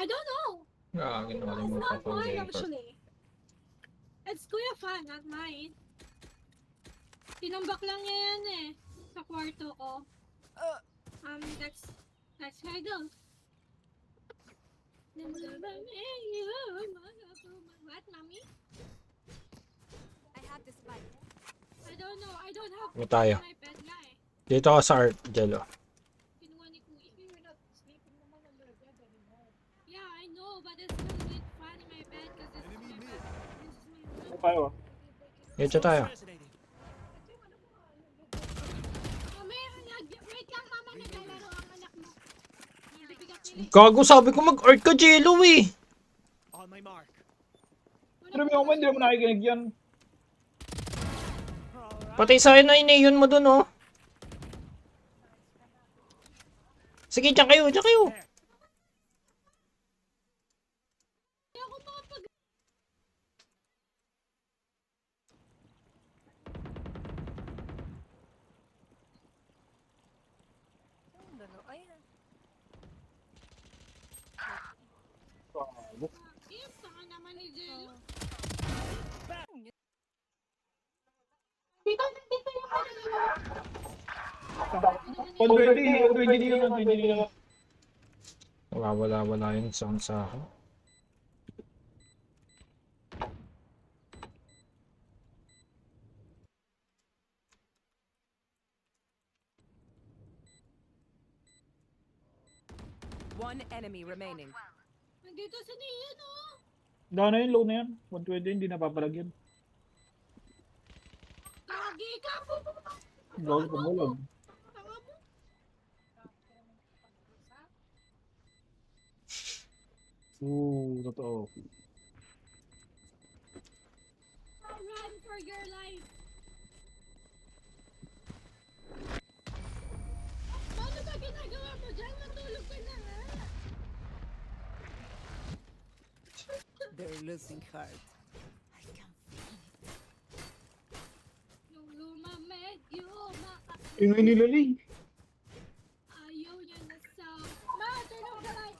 I don't know. Ginawa It's mo pa not mine Jennifer. actually. It's Kuya Fan, not mine. Tinambak lang niya yan eh. Sa kwarto ko. That's Hegel. What, mommy? I have the spike. I don't know. I don't have Ano tayo? my bed nga eh. Dito ako sa art, Jello. Kinuha ni Kuya. Yeah, I know, but it's gonna be fun in my bed because this is my bed. This is my room. Tayo. Dito tayo. Wait lang, mama, naglalaro ang anak mo. Bibigat nila. Gago, sabi ko mag-art ka, Jello eh. On my mark. Pero may hindi mo nakikinig yan. Pati sa akin na inayon mo dun, oh. Sige, dyan kayo, dyan kayo. Ako makapag... Ayan. Yes, saka naman ni Jello. Already yun. Wala yung sound sa akin. One enemy remaining. Nandito si Nian, oh. Gana yun, low na yan. 120, hindi napapalagyan. Kagi ka po. Gawin ko mo lang. Tanga mo. Totoo. Run for your life. Paano ba ginagawa mo dyan? Matulog ka na nga. They're losing heart. Yung lumamed, yung Yung inilaling. ayaw niya na sa... Ma, turn off the light.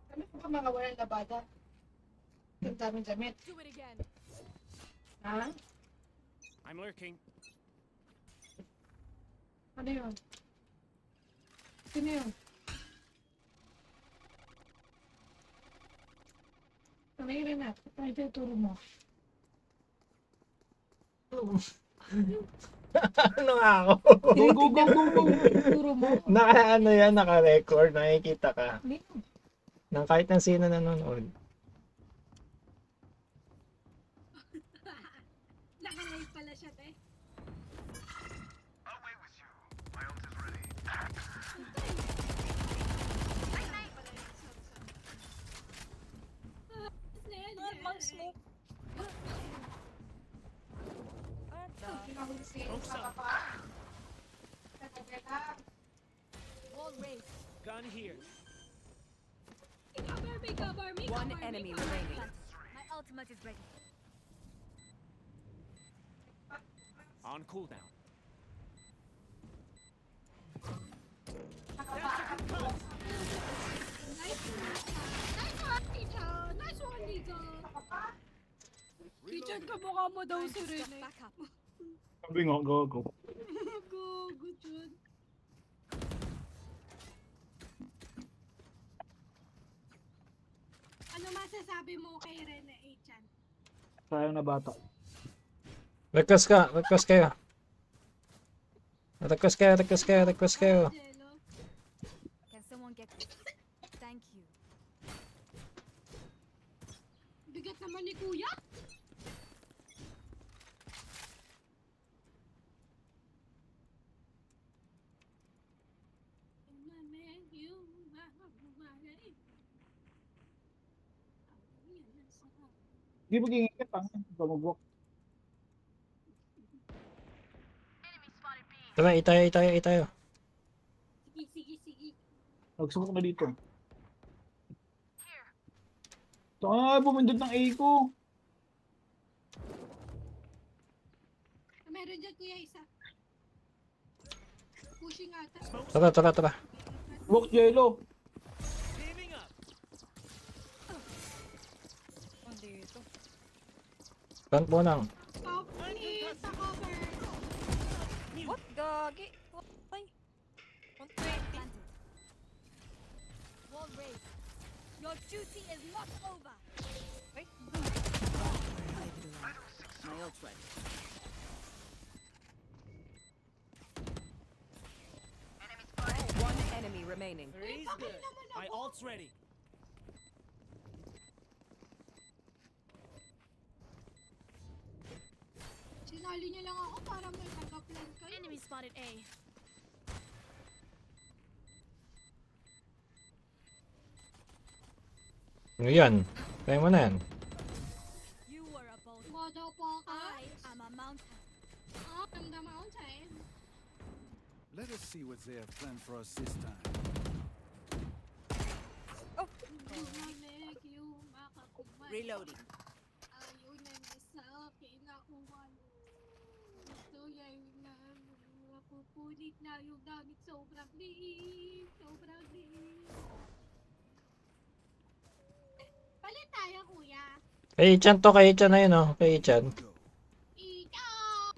Kami po ba mga walang labada? Ang daming damit. Do it again. Ha? I'm lurking. Ano yun? Sino yun? Ano yun na? Ano ito ituro mo? Ano nga ako? Tinitignan mo kung ituro mo. Ano yan, naka-record, nakikita ka. Ano? Nang kahit ng sino nanonood. Nakalive pala siya, te. Wall raised. Gun here. Cover me. One enemy remaining. My ultimate is ready. On cooldown. Nice one, Tito. Nice one, Tito. Kitchen ka mukha mo daw si Rene. Back up. Sabi nga, go. Go, good yun. Ano masasabi mo kay Rene Achan? Sayang na bata. Request kayo. Request kayo. Jello? Can someone get this? Thank you. Bigat naman ni Kuya. Hindi magiging kitang. Gamagwak. Tara, itayo. Sige. Nagsumok na dito. Saka nga, bumindot ng A ko. Meron dyan kuya isa. Pushing ata. Tara, tara, tara. Smoke yellow. Giving up. Dito. Plant mo nang. Top please, sa cover. What? Gagi. Ay. 120. Wall raised. Your duty is not over. Ay. My ult's ready. One enemy remaining. Three's good. My ult's ready. Sinali niyo lang ako para may taga-plan kayo. Enemy spotted A. Ano yan? Kaya mo na yan. You were a bolt. Motherfucker. I am a mountain. Up in the mountain. Let us see what they have planned for us this time. Bumamig yung makakuman. Reloading. Ayaw na niya sa akin ako gusto niya yung napupunit na yung gamit sobrang liit. Sobrang liit. Palit tayo kuya. Kay Ichan to, kay Ichan na yun oh. Kay Ichan. Go. Ikaw!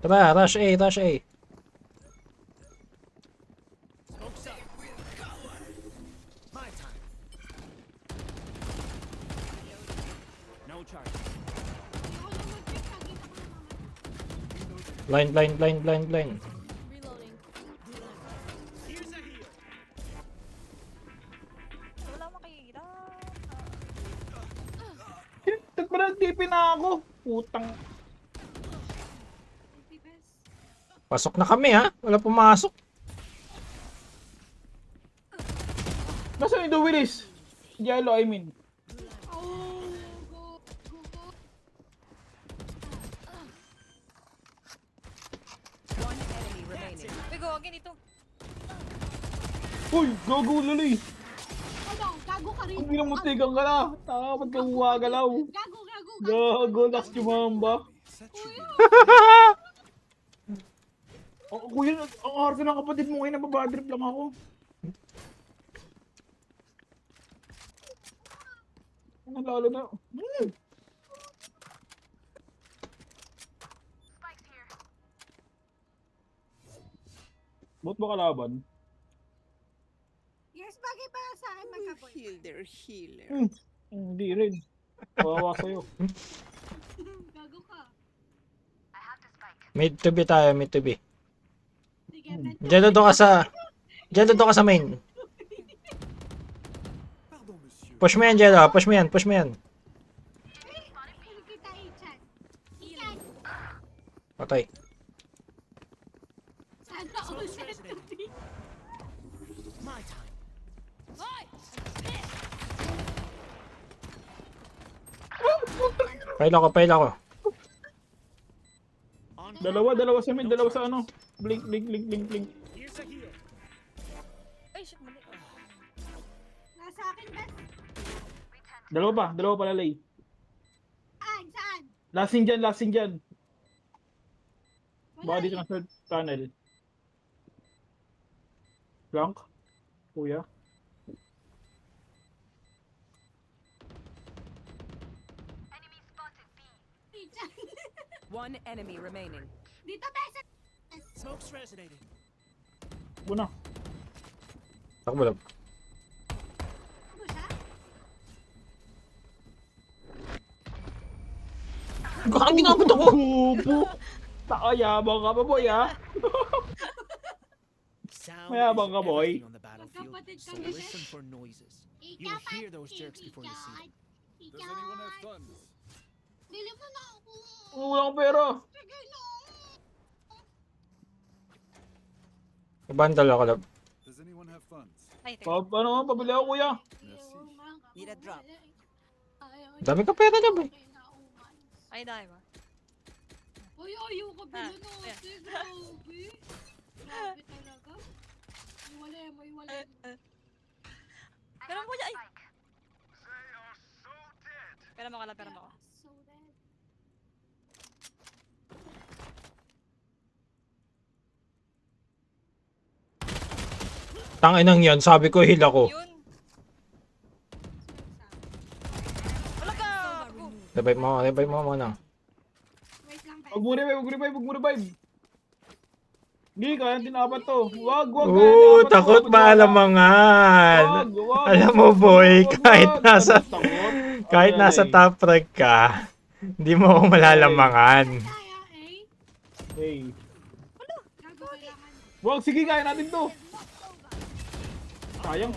Tara, rush A, rush A. Smoke's up. My time. No charge. Hindi ko na mag-pick. Nakita ko na naman. Blind, blind, blind, blind, blind. Reloading. Here's a heal. Wala makikita. Tagparang TP na ako. Putang. Pipes. Pasok na kami ha. Wala pumasok. Nasaan yung Willis? Yellow, I mean. Oh, go, go, go. One enemy remaining. Uy, gagi nito. Uy, gago lali. Ano, gago ka rin. Kung binamutigan ka na. Ba't ka gumagalaw? Gago, gago, gago. Gago, last chumamba. That should be Oh, kuya, ang arte ng kapatid mo ngayon, nababadrip lang ako. Ano, lalo na. Ba't ba kalaban? Yes, bagay pa sa akin magkaboy. Heal their healer. Hindi rin. Kawawa sa'yo. Gago ka. Mid to be tayo, mid to be. Sige, medyo. Diyan doon ka sa... Diyan doon ka sa main. Pardon, monsieur. Push mo yan, Jello. Push mo yan, push mo yan. Ay, kita Ichan. Ichan. Patay. Sana all resonating. My time. Pail ako, pail ako. On Dalawa sa mid, dalawa sa ano. Blink, blink, blink, blink, blink. Here's a heal. Ay, shit, mali. Nasa akin, best. Dalawa pa lalay. Saan? Lasing dyan. Baka Wala dito na third tunnel. Flank. Kuya. Ichan. One enemy remaining. Dito, best. Smoke's resonating. Buna. Takbo lang. Ano siya? Ang ginamit ako! Bubo. Takayabang ka pa, boy, ha? Sound Mayabang is ka, boy. everything on the battlefield, Magkapatid so kami, listen eh. for noises. Ikaw, You'll hear Pati, those jerks before you see them. Does anyone have funds? Bili mo na ako. Wala akong pera. Sige na. Bandal ako lang. Does anyone have funds? Ay, teka. Ano, pabili ako, kuya. Need a drop. Dami ka pera na ba? Ay, dahil ba? Uy, ayaw ka Ah, bilhin ayan. natin. Grabe. Grabe talaga. Iwalay mo, iwalay mo. Pero mo ay. Pero Pera mo ka lang, pera mo ka. So dead. Tanginang yan, sabi ko heal ako. Yun. Wala ka! Revive mo muna. Wait lang, Huwag mo revive. Hindi, kaya tinapat to. Wag, kaya Oo, tinapat to. takot Wag, ba wag. alamangan? Wag. Alam mo boy, Wag, kahit wag. nasa Takot. kahit Ano nasa yan, top rank ka, hindi mo ako malalamangan. kaya eh. Hey. Gago kailangan. Wag, sige, kaya natin to. Sayang.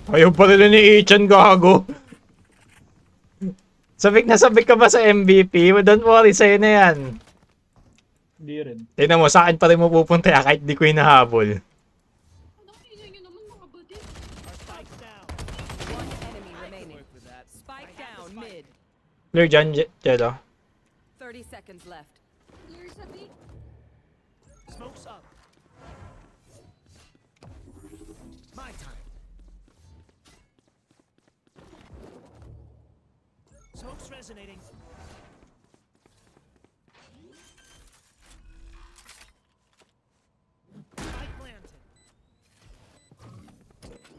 Ayaw pa rin ni Ichan, gago. Sabik na sabik ka ba sa MVP? Don't worry, sa'yo na yan. Hindi rin. Tignan mo, sa akin pa rin mo pupunta kahit di ko hinahabol. Anong ingay nyo naman mga buddy? Our spike's down. One enemy remaining. Work with that. Spike down mid. Clear dyan, Jello. 30 seconds left. Clear sa B. Smoke's up. My time. Smoke's resonating. Spike planted.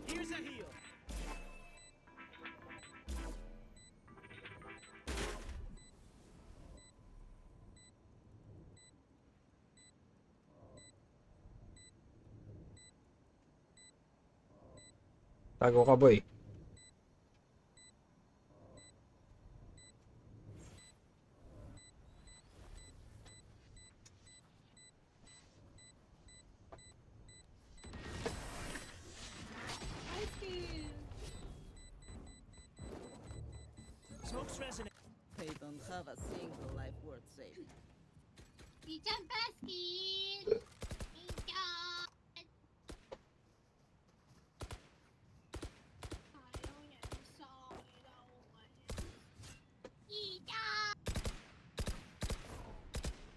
Here's a heal. Tago ka, boy. Nice kill. Smoke's resonating. They don't have a single life worth saving. Ichan Paskin! Ichan! Ayaw niya sa akin ako ngayon. Ichan!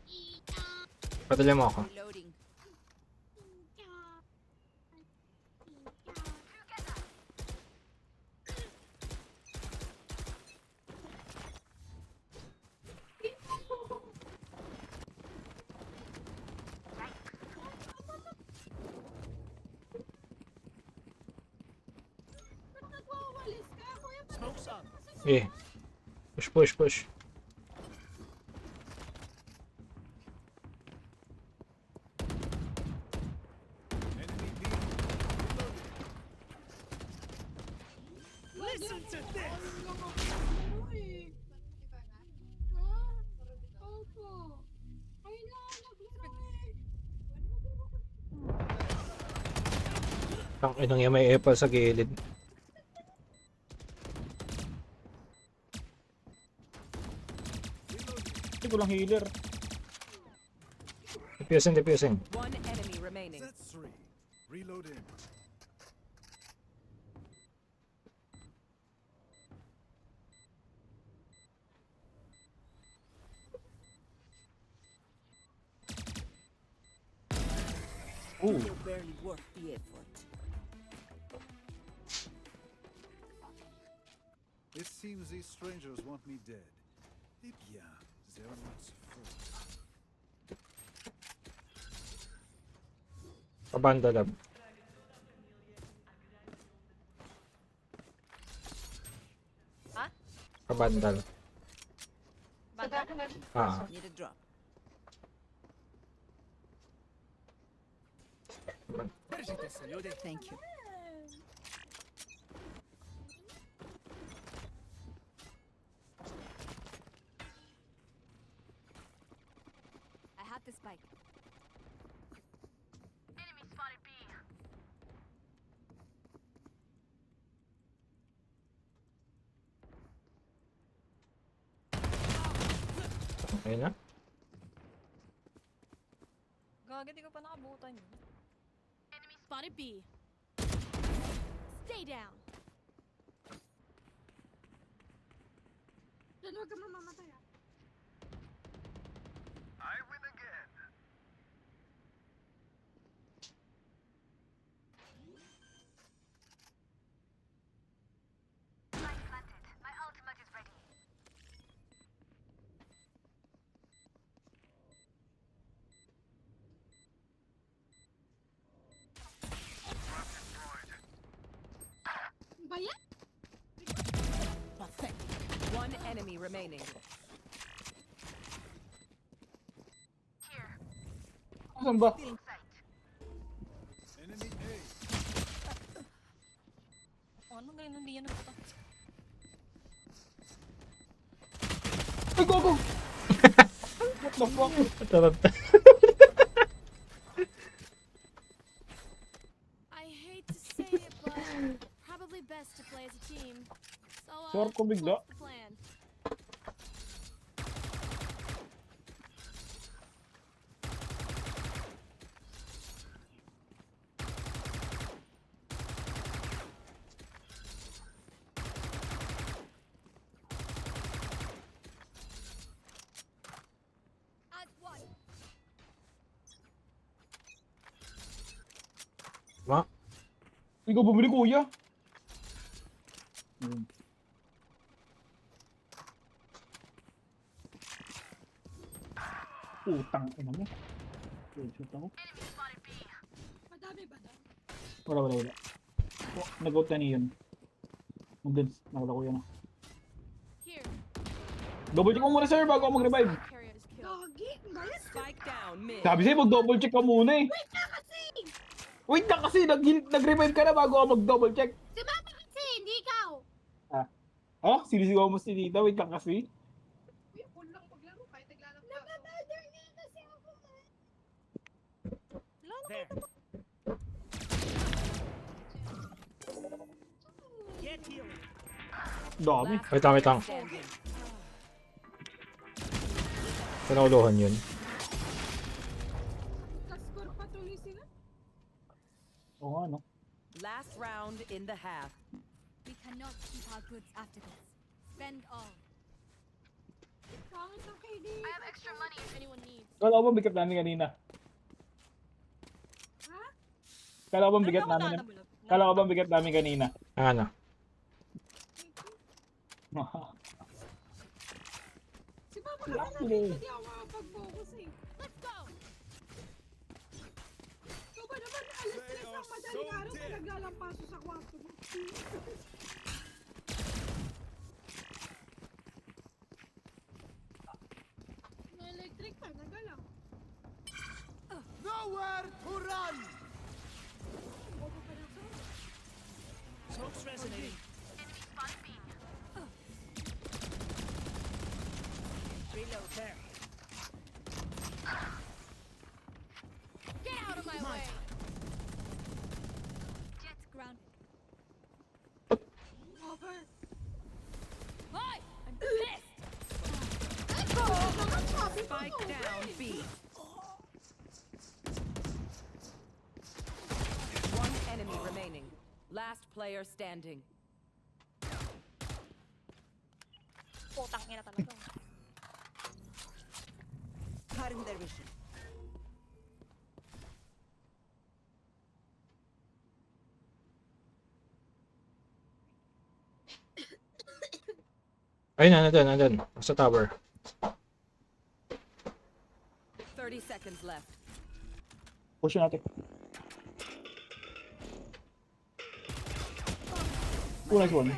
Ichan! Padala mo ako. Reloading. Ichan! Ba't nagwawalis ka? Kuya, ba't Smoke's up. Eh. Push. Enemy B. Listen to this. Opo. Ay, nakaglaro eh. Tanginang yan, may epal sa gilid. Hindi ko lang healer. Defusing. One enemy remaining. That's 3. Reloading. Ooh. You're barely worth the effort. It seems these strangers want me dead. Eh bien, they're not fools. Kabandalab. Ha? Kabandal. Banda? Ah. Need a drop. Thank you. I have the spike. Ayun na. Gagi, di ko pa nakabutan yun. Spotted B. Stay down. Diyan, huwag ka mamamatay ah. enemy remaining. Saan ba? Enemy A. Oh, ano ganyan hindi yan nagpunta? Ay, go, go! What the fuck? Tarap. I hate to say it, but probably best to play as a team. So, Short ko bigla. what's the plan? As one. Ma? Ikaw bumili, kuya. Hmm. Putang ina mo. Shoot ako. Madami ba daw? Wala. Oh, nag-out na niyon. Nandun, nakala ko yan. Here. Double check mo muna, sir, bago ako mag-revive. Carrier is killed. Gagi, ang galit. Spike down mid. Sabi sa'yo, mag-double check ka muna eh. Wait lang kasi, nag-revive ka na bago ako mag-double check. Si Mama kasi, hindi ikaw. Ha? Sinisigaw mo si Tita, wait lang kasi. Uy, ako lang maglaro kahit naglalaro ka. Nagpa-mother niya kasi ako. There. Get healing. Dami. Last Wait lang, wait lang. player standing. Pinakuluhan yun. Nag-score patuloy sila. Oo nga, no? Last round in the half. We cannot keep our goods after this. Spend all. Pangit ang KD. I have extra money if anyone needs. Kala ko ba bigat namin kanina? Ha? Kala ko ba bigat Ano ako namin? nanabulag? Kala ko ba bigat namin kanina? Ano? Si Mama kasi Lucky. hindi ako makapag-focus eh. Let's go! Ikaw ba naman alas 3 ng madaling araw ka naglalampaso sa kwarto mo? Na electric pa, nagalang. Nowhere to run! Bobo pa na ka. Smoke's resonating. Reload. There. Get out of my way! Jet's grounded. Over. Hi! I'm pissed! Ito! Naman sabi ko. Spike down B. One enemy remaining. Last player standing. Putang ina talaga. Cutting their vision. Ayun, nandun. Sa tower. 30 seconds left. Push natin. Oh, nice one.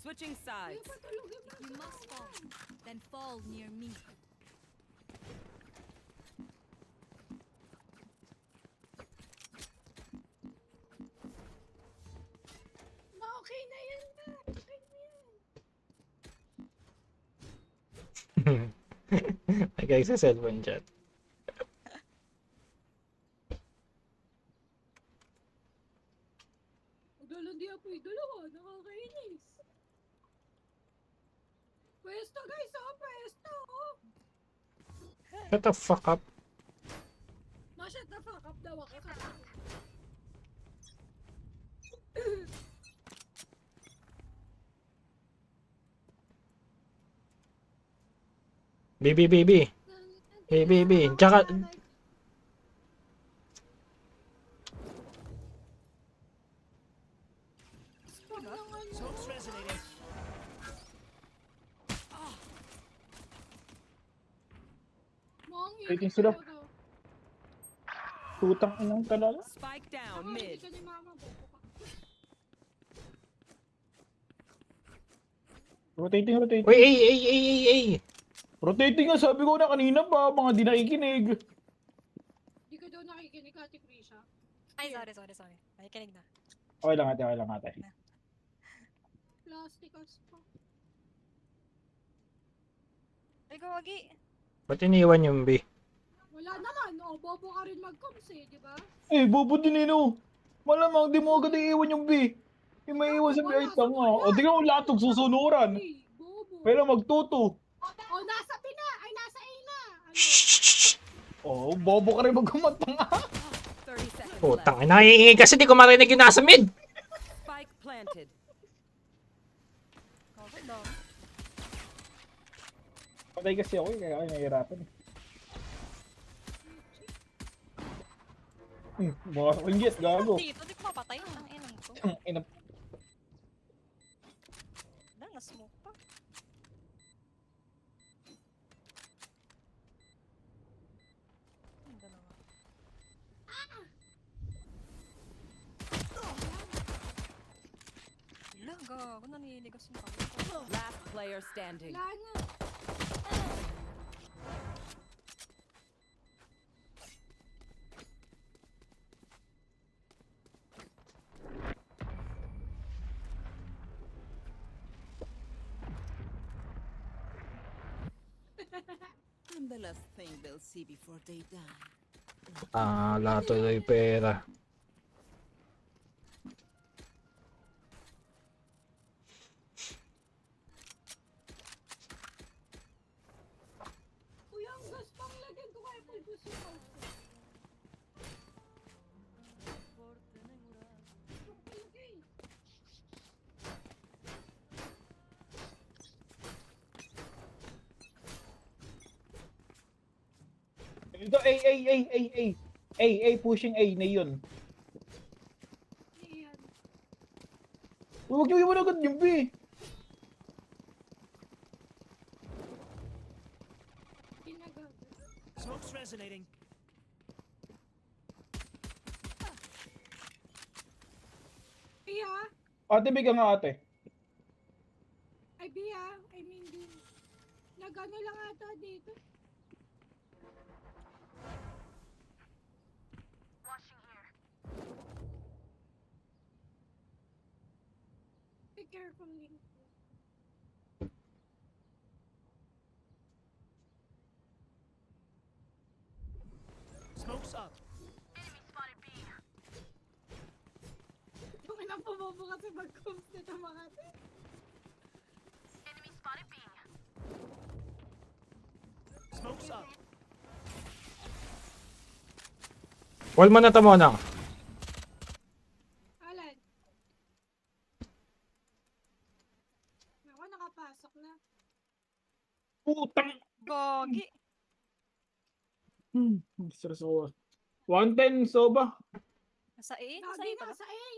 Switching sides. If you must fall, then fall near me. Okay na yan na. Okay na yan. Nagay sa cellphone chat. Maglalandi ako yung dalawa. Nakakainis. Pwesto guys, pwesto. Shut the fuck up. Ma-shut the fuck up daw ako sa B. Tsaka, Smoke's resonating. Mong, Waiting sila. Putang inang talaga. Spike down Ako, hindi mid. ka ni mama, bobo ka. Rotating, rotating. Uy, ay. Rotating nga, sabi ko na kanina pa, mga di nakikinig. Hindi ka daw nakikinig, Ate Krisha. Ay, sorry. Nakikinig na. Okay lang ate, okay lang ate. Plastic as pa. Ay, gawagi. Ba't iniwan yung B? Wala naman, bobo ka rin mag-coms eh, di ba? Eh, bobo din eh no. Malamang di mo agad iiwan yung B. Yung may iwan sa B ay tanga. O di ka mo lahat susunuran. Ay, bobo. Kailan magtuto. Oh, nasa B na! Ay, nasa A na! Ano? Oh, bobo ka rin magkumantanga. 30 seconds Putang left. ina, nangihingi kasi di ko marinig yung nasa mid. Spike planted. Gawag lang. Patay kasi ako eh, kaya ako nahihirapan eh. Bukas ko yung yes, gago. Dito, di ko mapatay. Ang inang ko. Ang ina. Wala, na-smoke pa. Ang dalawa. Wala, gago. Naniligas yung pala. Last player standing. Wala na. I'm the last thing they'll see before they die. Wala tuloy pera. Uy, ang gas pang lagyan ko kaya pulbus yung house ko. Palagay. Ito, A, pushing A na yun. Ayan. Huwag niyo iwan agad yung B. Ginagawa. Smoke's resonating. Bia? Ate, bigyan nga ate. Ay, Bia. I mean, din. Nag-ano lang ata dito. Be careful, Link. Smoke's up. Yung inang pumobo kasi mag-coms nito mga ate. Smoke's up. Wall mo na to muna. Alan. Ako, nakapasok na. Putang. Gagi. Stress ako. 110 soba. Nasa A? Nasa Lagi A pala. nasa A.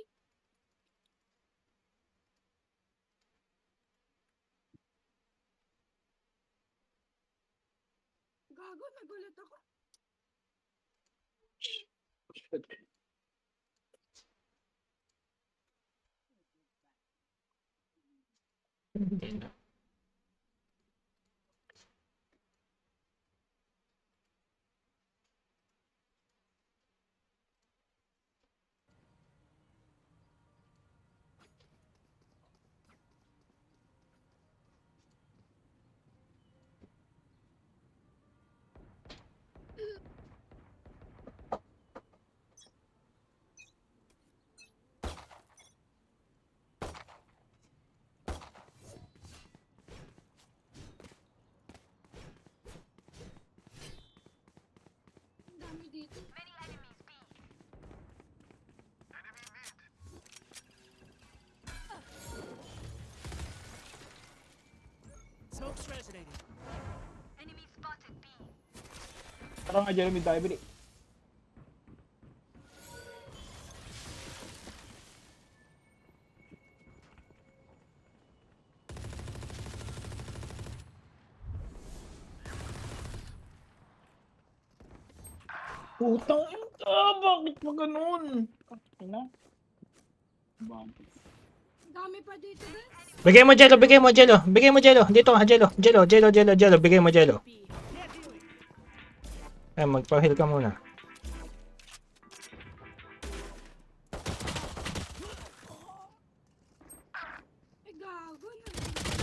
Gago, nagulat ako. Ang dami dito. Smoke's resonating. Tara nga Jeremy tayo bili. Putang ina. Bakit pa ganun? Ina? Bakit? Dami pa dito, bes. Bigay mo Jello, bigay mo Jello. Bigay mo Jello. Dito ka, Jello. Jello. Bigay mo Jello. Eh, magpa-heal ka muna. Eh, gago na.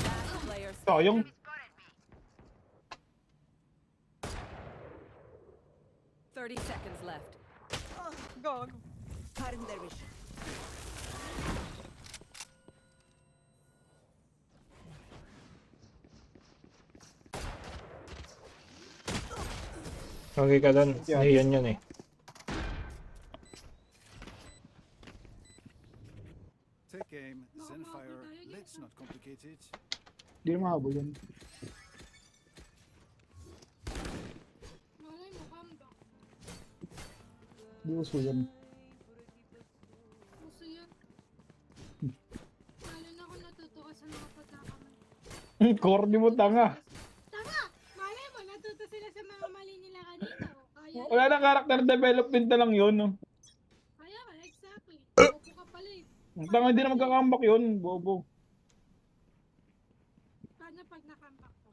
Last player Sayang. standing. 30 seconds left. Gago. Cutting their vision. Okay ka doon. Yun eh. Take aim, then fire. Let's not complicate it. Hindi na mahabol yan. Malay mo, comeback. Hindi uso yan. Gusto yan. Lalo na kung natuto ka sa mga pagkakamali. Corny mo tanga. Tanga! Malay mo, natuto sila sa mga mali nila kanina. O, kaya, Wala na character development na lang yun. No? kaya ka, exactly. Opo ka pala eh. Ang tanga hindi na magkakambak yun, bobo. Paano pag nakambak ko?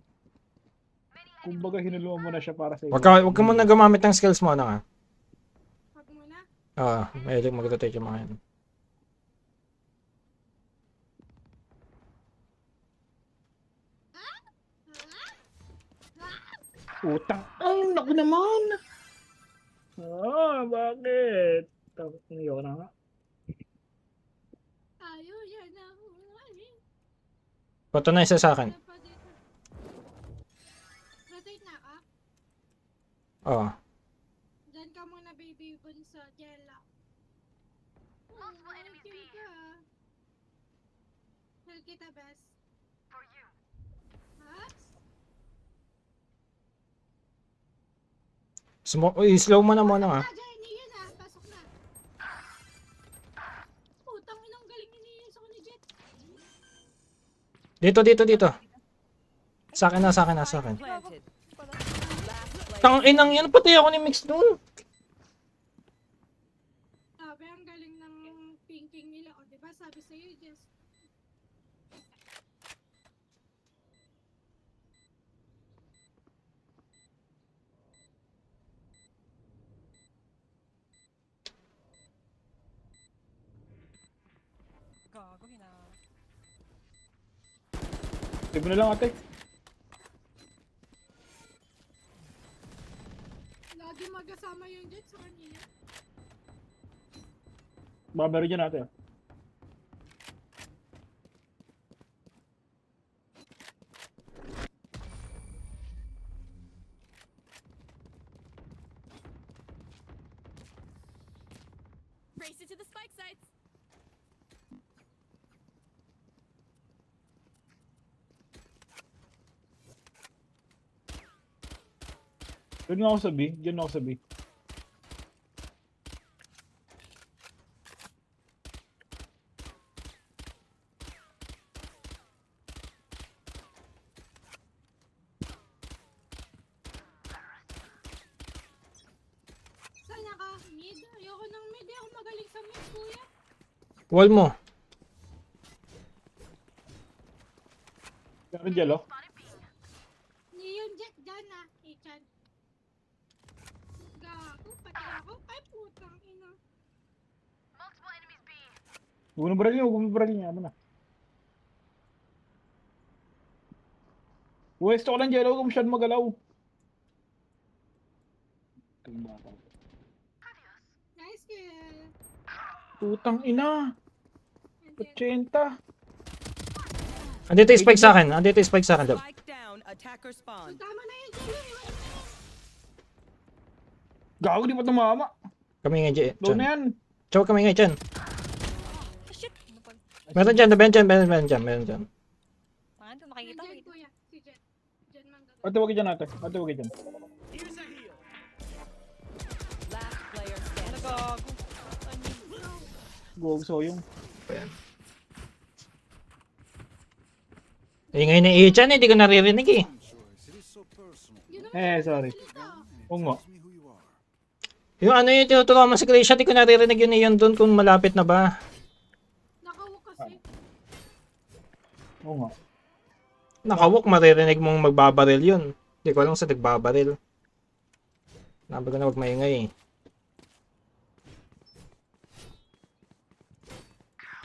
Kumbaga hinulungan mo na siya para sa iyo. Wag ka muna gumamit ng skills mo, ano nga. Pag muna? Oo, medyo mag-rotate yung mga yun. Utang. Ang naku naman. Bakit? Tapos niyo na nga. Ayaw yan na. Pato na isa sa akin. Ano pa dito? Rotate na ka? Oo. Diyan ka muna baby bun sa Jella. Kill ka. Kill kita best. For you. Ha? Slow mo na muna nga. Jenny, yun ah. Pasok na. Putang inang galing iniyan sa ni Jet. Dito. Sa akin. Planted. Last player. Tang inang yan, pati ako ni Mix doon. Sabi, ang galing ng thinking nila. O, diba sabi sa'yo, Jess? Gago, hina. Save mo na lang ate. Lagi magkasama yung Jet sa kanila. Babari dyan ate. Race it to the spike sites. Diyan ako sa B. Diyan ako sa B. Sana ka? Mid? Ayoko ng mid. Ako magaling sa mid, kuya. Wall mo. Pero Jello. Ni yung Jet dyan ah. Ichan. Gago, pati ako. Ay, putang ina. Huwag mo baril niya. Ano na. Pwesto ko lang Jello. Huwag mo masyadong magalaw. Nice kill. Putang ina. And then, 80. Andito yung spike sa akin. Dab. Spike down. Attacker so, spawn. tama na yun, Jello. Iwan mo na. Gago di pa tumama. Kami nga dyan. Low na yan. Chow kami nga dyan. Ah, shit! Ano pa? Meron dyan, meron dyan. Paano makikita? Jet, kuya. Si Jet. Jet man gagawin. Ate wag dyan ate. Ate wag dyan. Here's a heal. Last player Ano standing. gago? Go so yung. Ingay na i-chan hindi ko naririnig eh. Choice. It is so personal. Yun naman Sorry. salita. Oo nga. Tells me who you are. Yung ano yung tinuturuan mo si Krisha, di ko naririnig yun yun doon kung malapit na ba. Nakawak kasi. Oo nga. Nakawalk, maririnig mong magbabaril yun. Di ko alam sa nagbabaril. Nabi ko na wag maingay eh.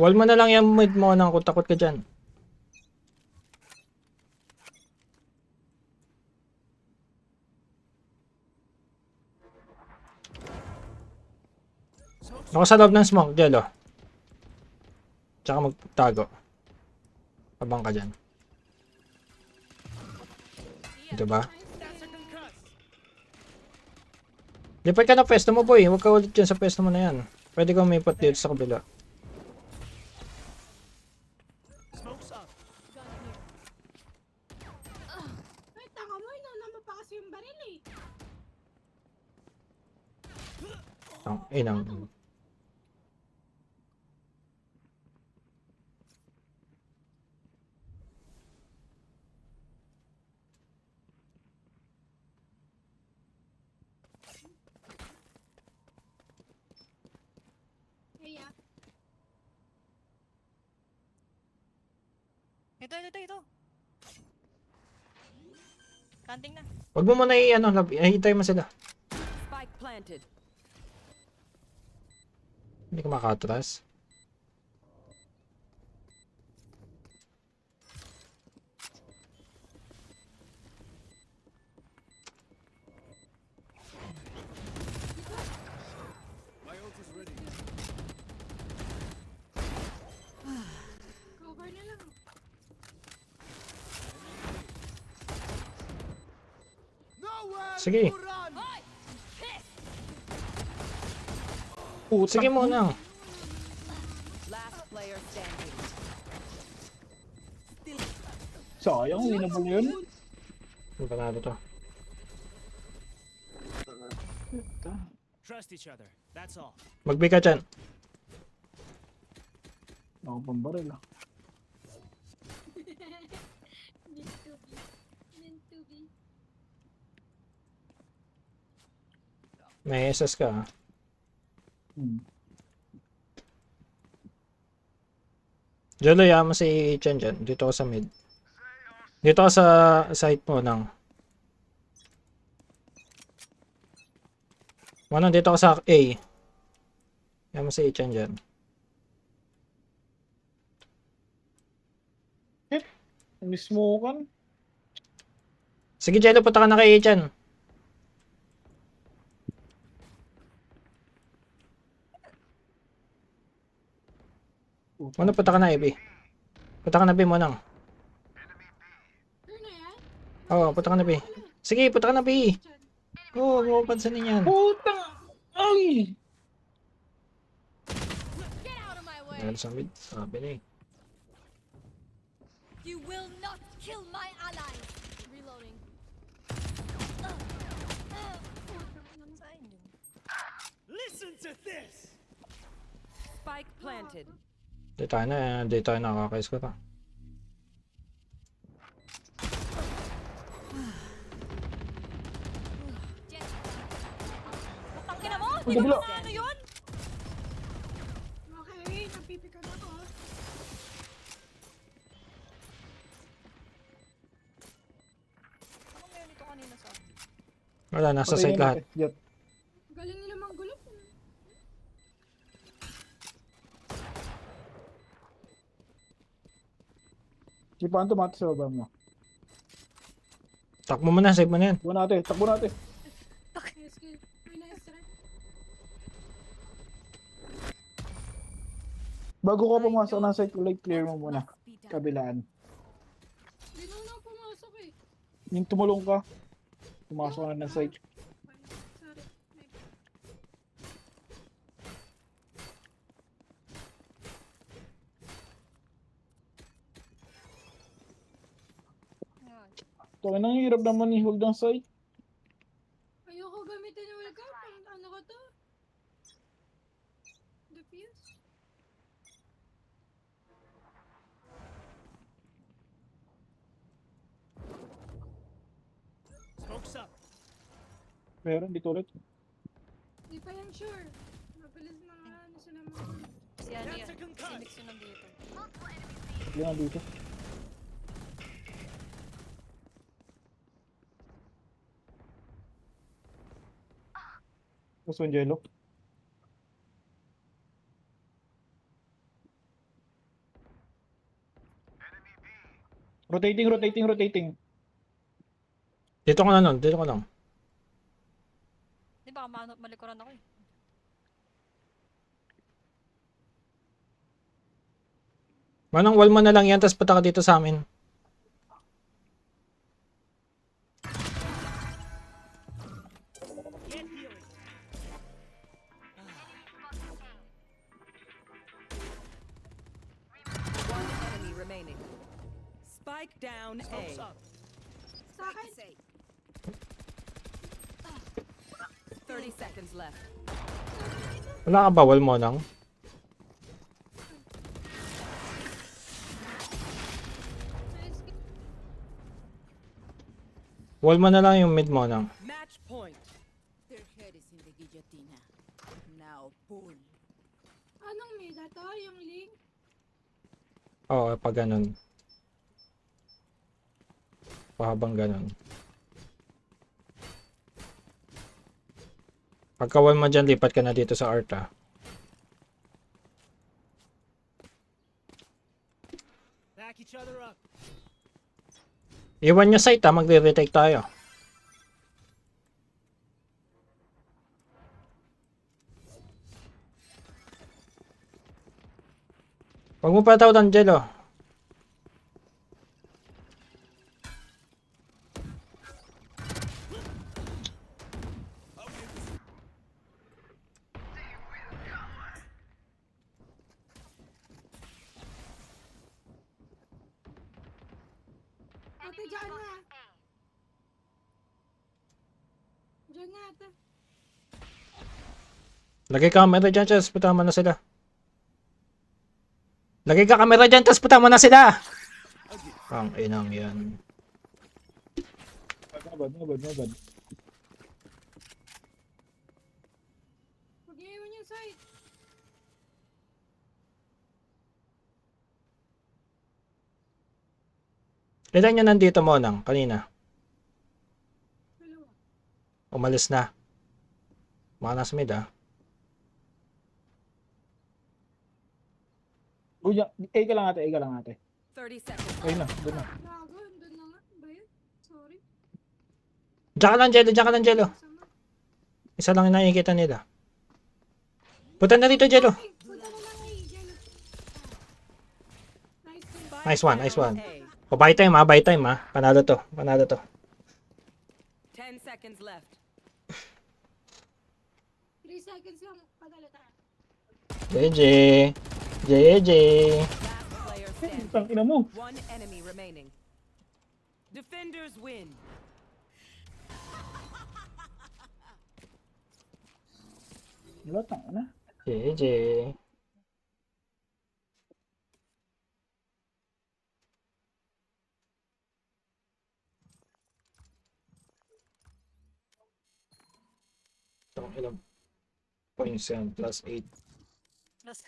Wall mo na lang yung mid mo nang kung takot ka dyan. Ako sa loob ng smoke, Jello. Tsaka magtago. Abang ka dyan. Diba? That's a concuss. Lipat ka na pwesto mo, boy. Huwag ka ulit dyan sa pwesto mo na yan. Pwede kang may dito sa kabila. Smoke's up. Ay, tanga mo, inuna mo pa kasi yung baril eh. Ang inang. Kaya, Ito. Kanting na. Huwag mo muna i-ano, hintay mo sila. Spike planted. Hindi ka makatras. My ult is ready. cover na lang. Nowhere Sige. to run! Sige muna. Last player standing. Sayang, winnable yun. Ano ba na to? Trust each other. That's all. Magbi ka dyan. Ako pang baril ah. Meant to be. Meant to be. May SS ka ha. Jolo, yaman si Chen dyan. Dito ka sa mid. Dito ka sa side mo ng. Manong, dito ka sa A. Yaman si Chen dyan. Mismo kan. Sige, Jello, punta ka na kay Chen. Ano, punta ka na, Ebi. Punta ka na, B, Monang. Sure na yan? Oo, punta ka na, B. Sige, punta ka na, B. Oo, huwag mo pansinin yan. Putang! Ay! Get out of my way! Dahil sa mid, sabi na eh. You will not kill my allies! Reloading. Listen to this! Spike planted. Di tayo nakakais ko ta. Tangina mo! Ang gabla. Ano yun? Okay, napipikan ako. Anong meron ito kanina sa akin? Wala, nasa side lahat. Jet. Galing nila manggulo. Si Panto mati sa baba mo. Takbo mo na, save mo na yan. Takbo natin. Yes, good. May nice try. Bago ka pumasok ng site, like clear mo muna. Must be done. Kabilaan. Hindi na pumasok eh. Yung tumulong ka, pumasok ka na ng site. Sorry. Yan. Ito, ang hirap naman i-hold ang site. Ayoko gamitin yung welcome. Ano ko to? Defuse? Smoke's up. Pero, dito ulit. Di pa sure. Mabilis na nga, ano sila mga... Si ano yan? That's a Si concuss. Mix yun nandito. Yan dito. Gusto yung jello? Rotating, rotating, rotating. Dito ko na nun, dito ko lang. Di ba, malikuran ako eh. Manang wall mo na lang yan, tapos punta ka dito sa amin. Get healing. One enemy remaining. Spike down Smoke's A. up. Sa akin, 30 seconds left. Wala ka ba wall mo nang? Wall mo na lang yung mid mo nang. Match point. Their head is in the guillotine. Now pull. anong mid to? Yung link? Oo, pag ganun. Pahabang ganun. Pagka wall mo dyan, lipat ka na dito sa Arta. Back each other up. Iwan nyo site ha, magre-retake tayo. Huwag mo pataw, Angelo. Ate, dyan na. Dyan na, ate. Lagay ka camera dyan, tapos puta mo na sila. Lagay ka camera dyan, tapos puta mo na sila. Ang inang yan. Nabad, nabad, nabad. Huwag niyo iwan yung site. Ilan nyo nandito mo nang kanina? Dalawa. Umalis na. Mga nasa mid ah. Uy, A ka lang ate, A ka lang ate. 30 seconds. Ayun na, doon na. Gago, andun na nga. Ba yun? Sorry. Diyan ka lang, Jello. Diyan ka lang, Jello. Masama. Isa lang yung nakikita nila. Punta na rito, Jello. Ay, punta na lang eh, Jello. Nice one. Nice one, nice one. A. O, buy time ha, buy time ha. Panalo to, panalo to. 10 seconds left. 3 seconds lang. Padala tayo. JJ. JJ. Last player standing. Tang ina mo. One enemy remaining. Defenders win. Wala, tang ina. JJ. Itong ilang points yan, plus 8. Plus,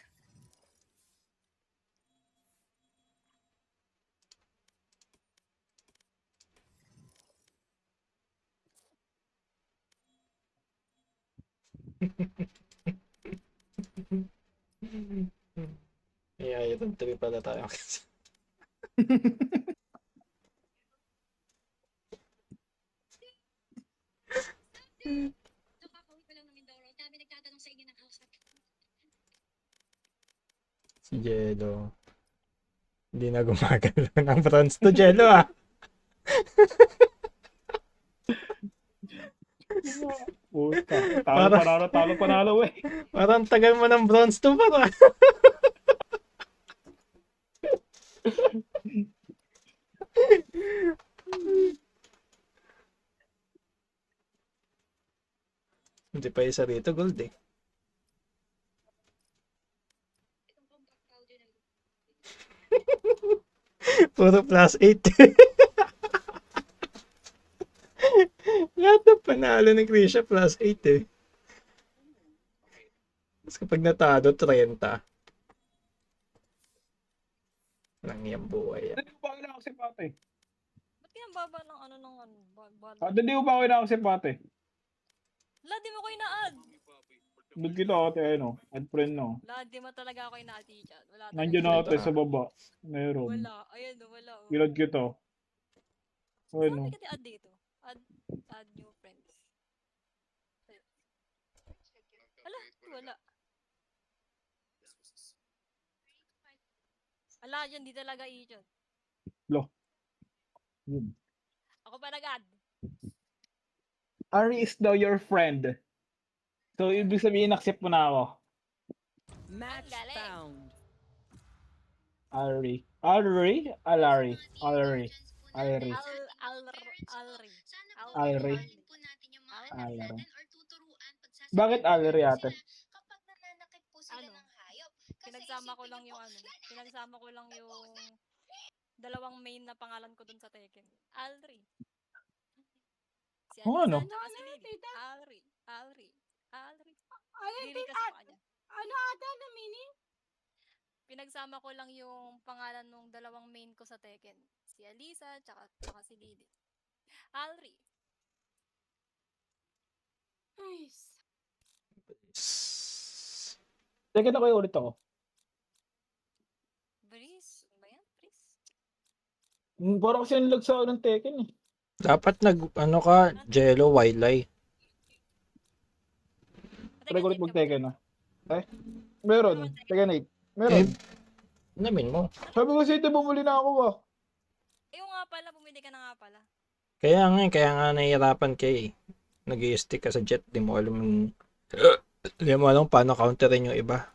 Yeah, itong 3 pala tayo. Si Jello. Hindi na gumagalaw ng bronze to Jello ah. Puta, talo Para- panalo, talo panalo eh. Parang tagal mo ng bronze to para. Hindi pa isa rito, gold eh. Puro plus 8. Lahat ng panalo ni Krisha plus 8 eh. Tapos kapag natado, 30. Lang yung buhay. Hindi mo ba ako nakasipate? Ba't kaya ang baba ng ano ng ano? Hindi mo ba ako nakasipate? La, di mo ko ina-add. Doon kita ate, ano, add friend no. La, di mo talaga ako ina-add dyan. Wala talaga. Nandiyan ate sa baba. Meron. Wala. Ayan, wala. Oh. Kilad kita. Saan Ano? ka di-add dito? Add new friends. Ala, wala. Ala, yan, di talaga i-chat. Yun. Ako pa nag-add. Ari is now your friend. So, ibig sabihin, accept mo na ako. Match galing. found. Ari. Ari? Alari. Alari. Alari. Alri. Alri. po natin yung mga anak Alri. natin or tuturuan pagsasabi Bakit Alri ate? kapag nananakit po sila Ano? ng hayop. Kasi Pinagsama ko isipin lang niyo yung po, ano. Pinagsama ko lang yung dalawang main na pangalan ko dun sa Tekken. Alri. Si Oh, Alisa ano? tsaka si Ano, Lily. tita? Alri. Alri. Alri. Ano, Lily tita? kasi pa niya. Ano ata na meaning? Pinagsama ko lang yung pangalan ng dalawang main ko sa Tekken. Si Alisa tsaka si Lily. Alri. Nice. Teka na kayo ulit ako. Breeze. Ano ba yan? Breeze? Parang kasi nilag sa ako ng Tekken eh. Dapat ano ka, Jello, Wildlife. Try ko ulit mag-Tekken ah. Eh? Meron. Tekken 8. Meron. Namin mo. Sabi ko sa'yo, bumuli na ako ah. Yung nga pala, bumili ka na nga pala. Kaya nga nahihirapan kayo eh. Nag-i-stick ka sa jet, di mo alam paano counterin yung iba.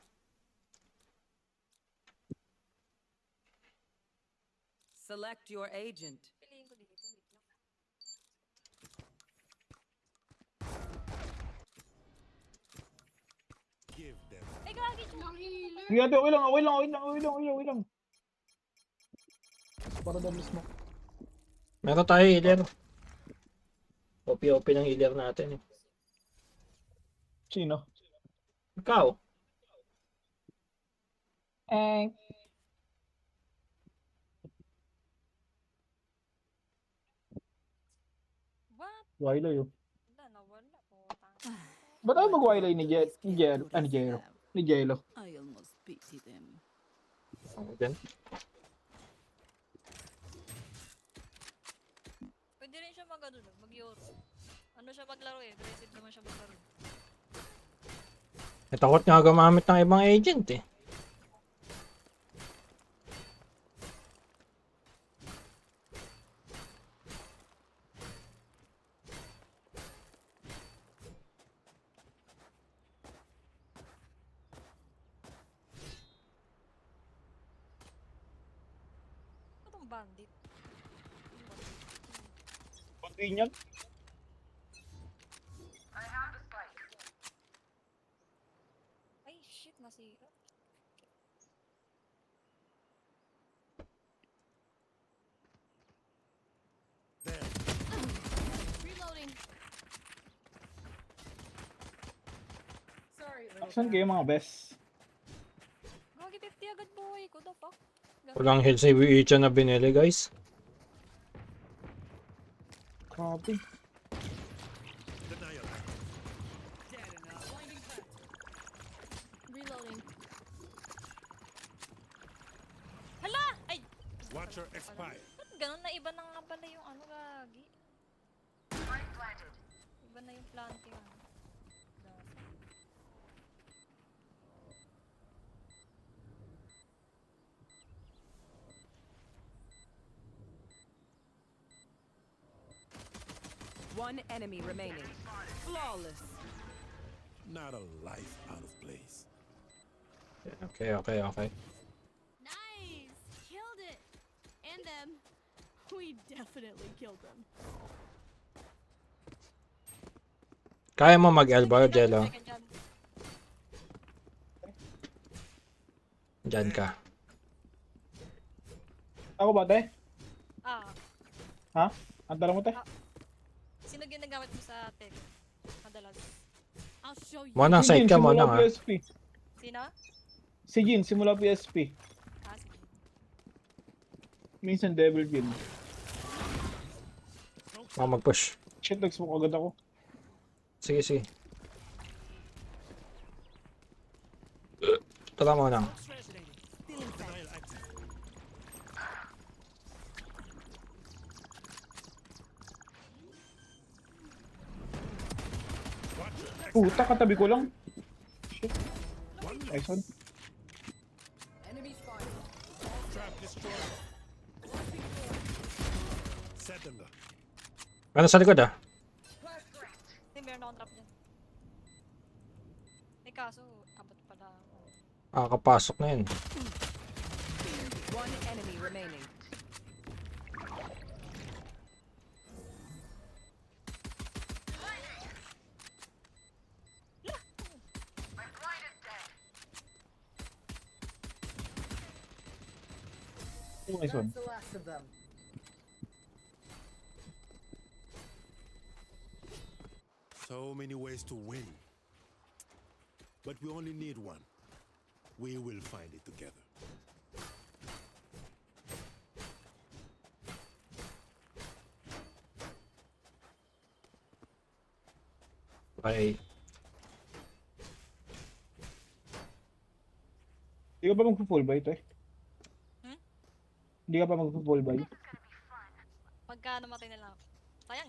Select your agent. Piliin ko dito. Wait lang. Give them. Ay, gagi siya. Ang healer. Sige ate, okay lang, okay lang, okay lang, okay lang, okay lang. Para dami smoke. Meron tayo healer. OP-OP ng healer natin eh. Sino? Ikaw. Eh. What? Wala yun. Wala, nawala. Putang. Ba't tayo mag-wildlife ni Jel? Ni Jel? Ah, ni Jelo. Ni Jelo. I almost pity them. Ano dyan? Pwede rin siya mag-euro. Ano siya paglaro eh. Aggressive naman siya paglaro. Takot nga gumamit ng ibang agent eh. Ano tong bandit? Pati niyan. Ay, shit, nasira. There. Reloading. Saan kayo mga best? Gagi 50 agad buhay ko. The fuck? Walang heal si Wiicha na binili guys. Grabe. Denial. Reloading. Hala! Ay! Watcher expire. Ba't ganun na iba na nga pala yung ano, gagi? Iba na yung planting. Ano. One enemy remaining. Flawless. Not a life out of place. Okay. Nice! Killed it! And them. We definitely killed them. Kaya mo mag-elbow, Jello. Second dyan. Diyan ka. Ako ba, te? Ah, Ha? Ang tala mo, te? sino ginagamit mo sa tech? Madalas. I'll show you. Monang side ka, Simula Monang ha. PSP. Sino? Si Jin, simula PSP. Ah, sige. Minsan Devil Jin. Baka mag-push. Shit, nag-smoke agad ako. Sige, sige. Tara mo lang. Smoke's resonating. Denial active. Puta, katabi ko lang. Shit. Nice one. Enemy spawn. Trap destroyed. Set them up. Ano sa likod ah? Hindi, meron akong trap dyan. Eh, kaso, abot pala ako. Kakapasok na yun. One enemy remaining. Nice one. The last of them. So many ways to win. But we only need one. We will find it together. Okay. Hindi ka ba mag-full buy ito eh? Hmm? Hindi ka ba mag-full buy? Pagka namatay na lang ako. Sayang.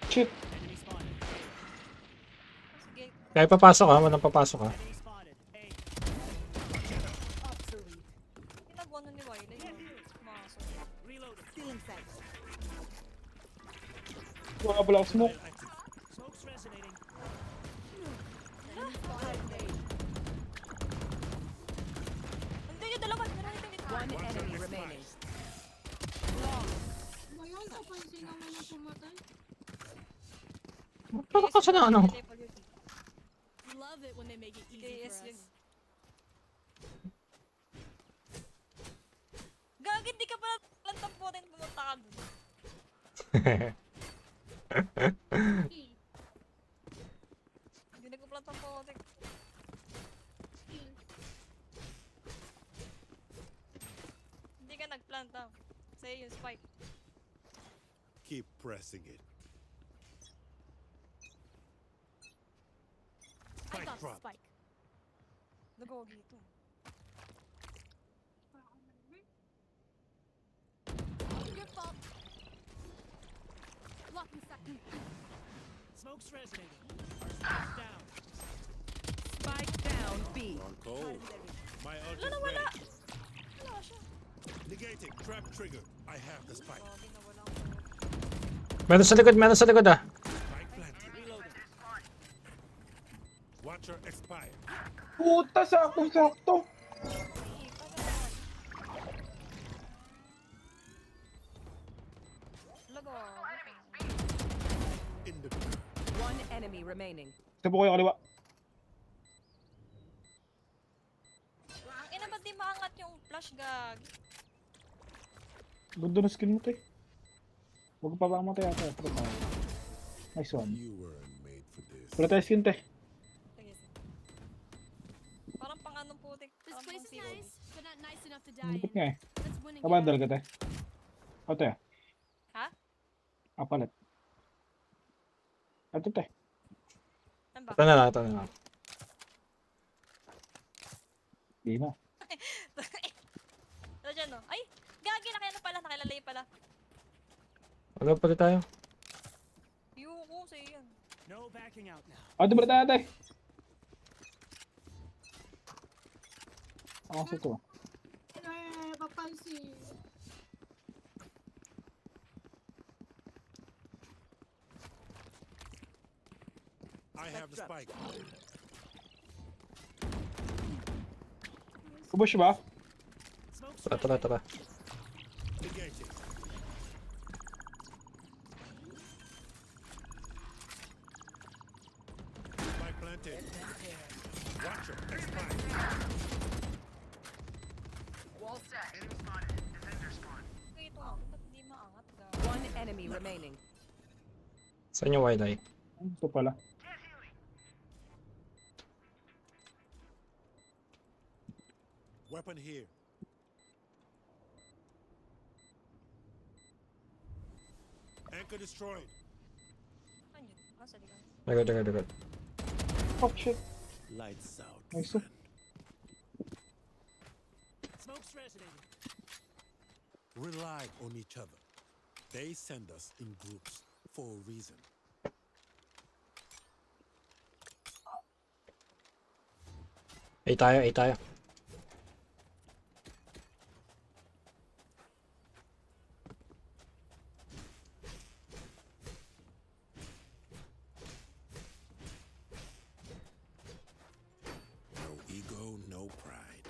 Shit. Enemy spotted. Sige. Kaya papasok ha, walang papasok ha. Enemy spotted. Hey. Obsolete. Ginagawa nun ni Wiley. Maso. Reloading. Stealing sight. Wala pala ako smoke. Denial active. Smoke's resonating. Hindi, yung dalawa. Meron dito. One enemy remaining. Ba yun? Kapansin naman yung pumatay. Para kasi na ano. Love it when they make it easy KS for yun. us. Gag, hindi ka pala lantamputin pumunta ka dun. Hindi ko pala tamputin. Hindi ka nagplanta. Sa'yo yung spike. Keep pressing it. I Spike got the drop. spike. Nagogi ito. Your fault. Blocking second. Smoke's resonating. Spike down. Spike down B. On cold. My ult Wala is na, wala! ready. Wala siya. Negating. Trap trigger. I have the spike. Gogi na wala ako. Meron sa likod ah. Spike planted. Reloading. Watcher expire. Puta, sakto-sakto. In the One enemy remaining. Isa po kayo kaliwa. Ang ina, ba't di maangat yung flash gag? Ganda na skin mo to eh. Huwag pa ba matay ata. Nice one. You weren't made for this. Wala tayo skin te. Sige, sige. Parang pang anong putik. This Parang place pang is zero. nice, but not nice enough to die Lupit in. nga eh. Let's win and get Kabandal out. ka te. O te. Ha? Palit. Ito te. Ano ba? Ito na lang, ito na lang. Di na. Ano dyan, no? Ay! Gagi, nakilala pala. Nakilalay pala. Wala pa rin tayo. Yuko, sa'yo yan. No backing out now. O, ito tayo te. Ako sa ito. Kapansin. I have the spike. Kubush ba? Smoke's Tara, tara, tara. Negating. Spike planted. Watcher expire. Wall set. Enemy spotted. Defender spawn. enemy remaining. Saan yung wide eye? Ito pala. Weapon here. Anchor destroyed. Ano yun? Sa likod. Dagat. Fuck shit. Lights out. Nice. friend. Smoke's resonating. Rely on each other. They send us in groups for a reason. A tayo, A tayo. No ego, no pride.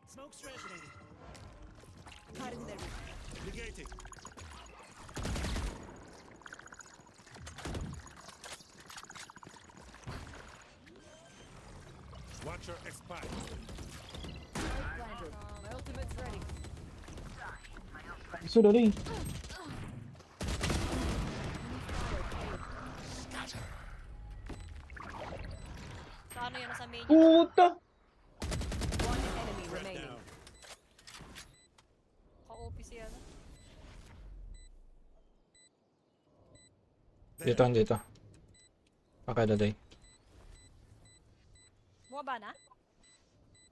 Smoke's resonating. Negating. Watcher expired. My ultimate's ready. Gusto na rin. Sa ano yun? Sa main yun? Puta! One enemy Threat remaining. down. Ka-OP siya. No? Dito. Okay, daday. Bumaba na?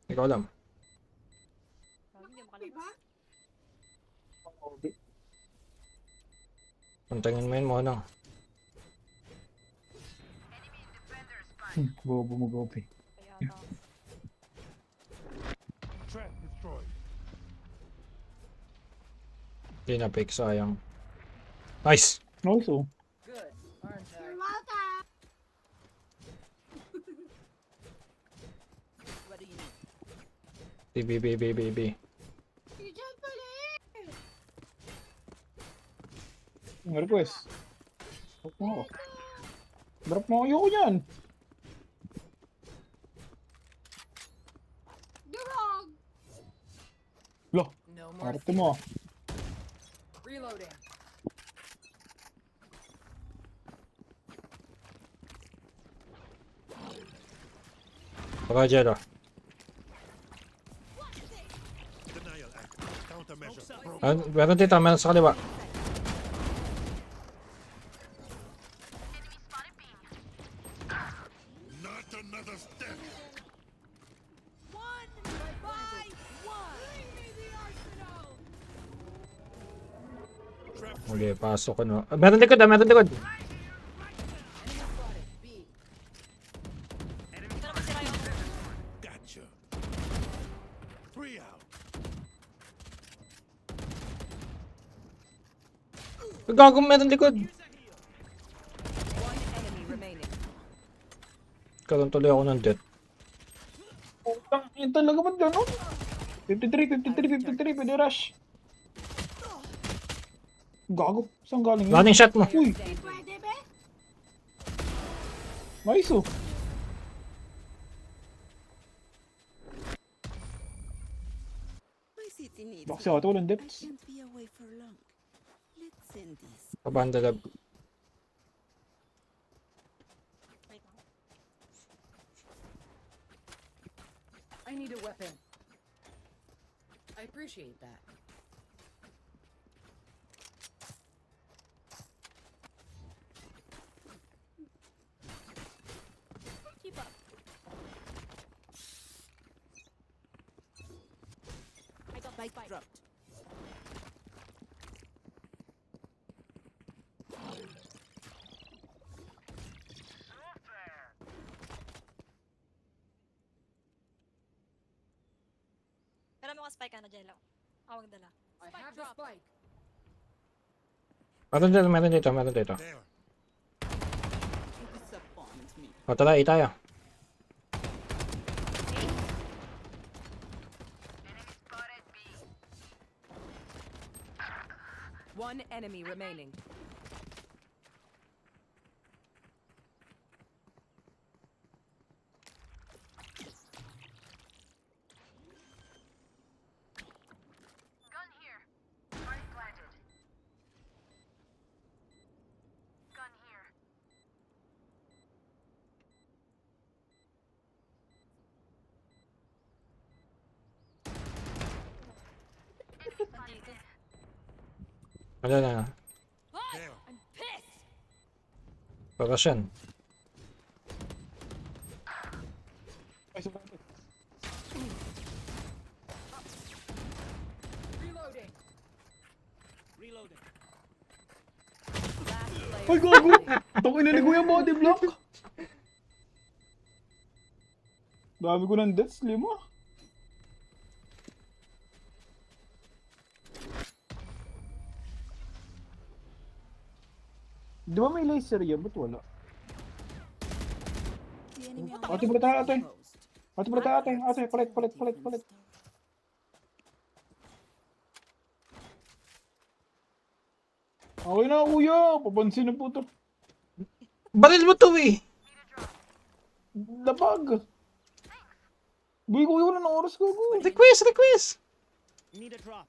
Hindi ko alam. Hindi mo Diba? kalabas. Puntingin mo yun mo, ano. Bobo mo, gopi. Kaya ata. Trap destroyed. Hindi na pick, sayang. Nice! Nice, oh. Good, aren't I? You're welcome! What do you need? B. Si John pala eh! May request. Drop mo ako. Drop mo ako. Ayoko yan. Durog! Lo, No more. arte mo. Reloading. Baka dyan, oh. Denial act. Countermeasure. Broken. Meron dito, meron sa kaliwa. Not another step. Trap Muli, pasok ko, no. Meron likod. Enemy spotted. B. Ito naman sila yung gotcha. 3 out. Gago, meron likod. One enemy remaining. Karoon tuloy ako ng death. Putang, yun talaga ba't gano'n? 53, pwede rush. Gago, saan galing yun? Running shot mo. Uy, Standing. Pwede be? nice, oh. My city needs Bakit ako walang I depths? can't be away for long. Let's end this. Pabanda lab. wait lang. I need a weapon. I appreciate that. Keep up. I got Spike spike. dropped. Pero mo ka spike ka na, Jello. Awag dala. I have the spike. Meron dito. There. You disappoint me. O, tara, A tayo. One enemy remaining. Wala na. There. I'm pissed. Parasyan. Ay, sa bakit? Reloading. Last player Ay, gago! Tangin na ni Kuya body block. Dami ko ng deaths, 5. Di ba may laser yan? Ba't wala? The enemy Ate, balik tayo, ate. Ate, balik tayo, ate. Ate, palit. Okay na, kuya. Papansin na po to. Baril mo to eh! Labag. Buhay kuya, wala ng oras ko. Request! Need a drop.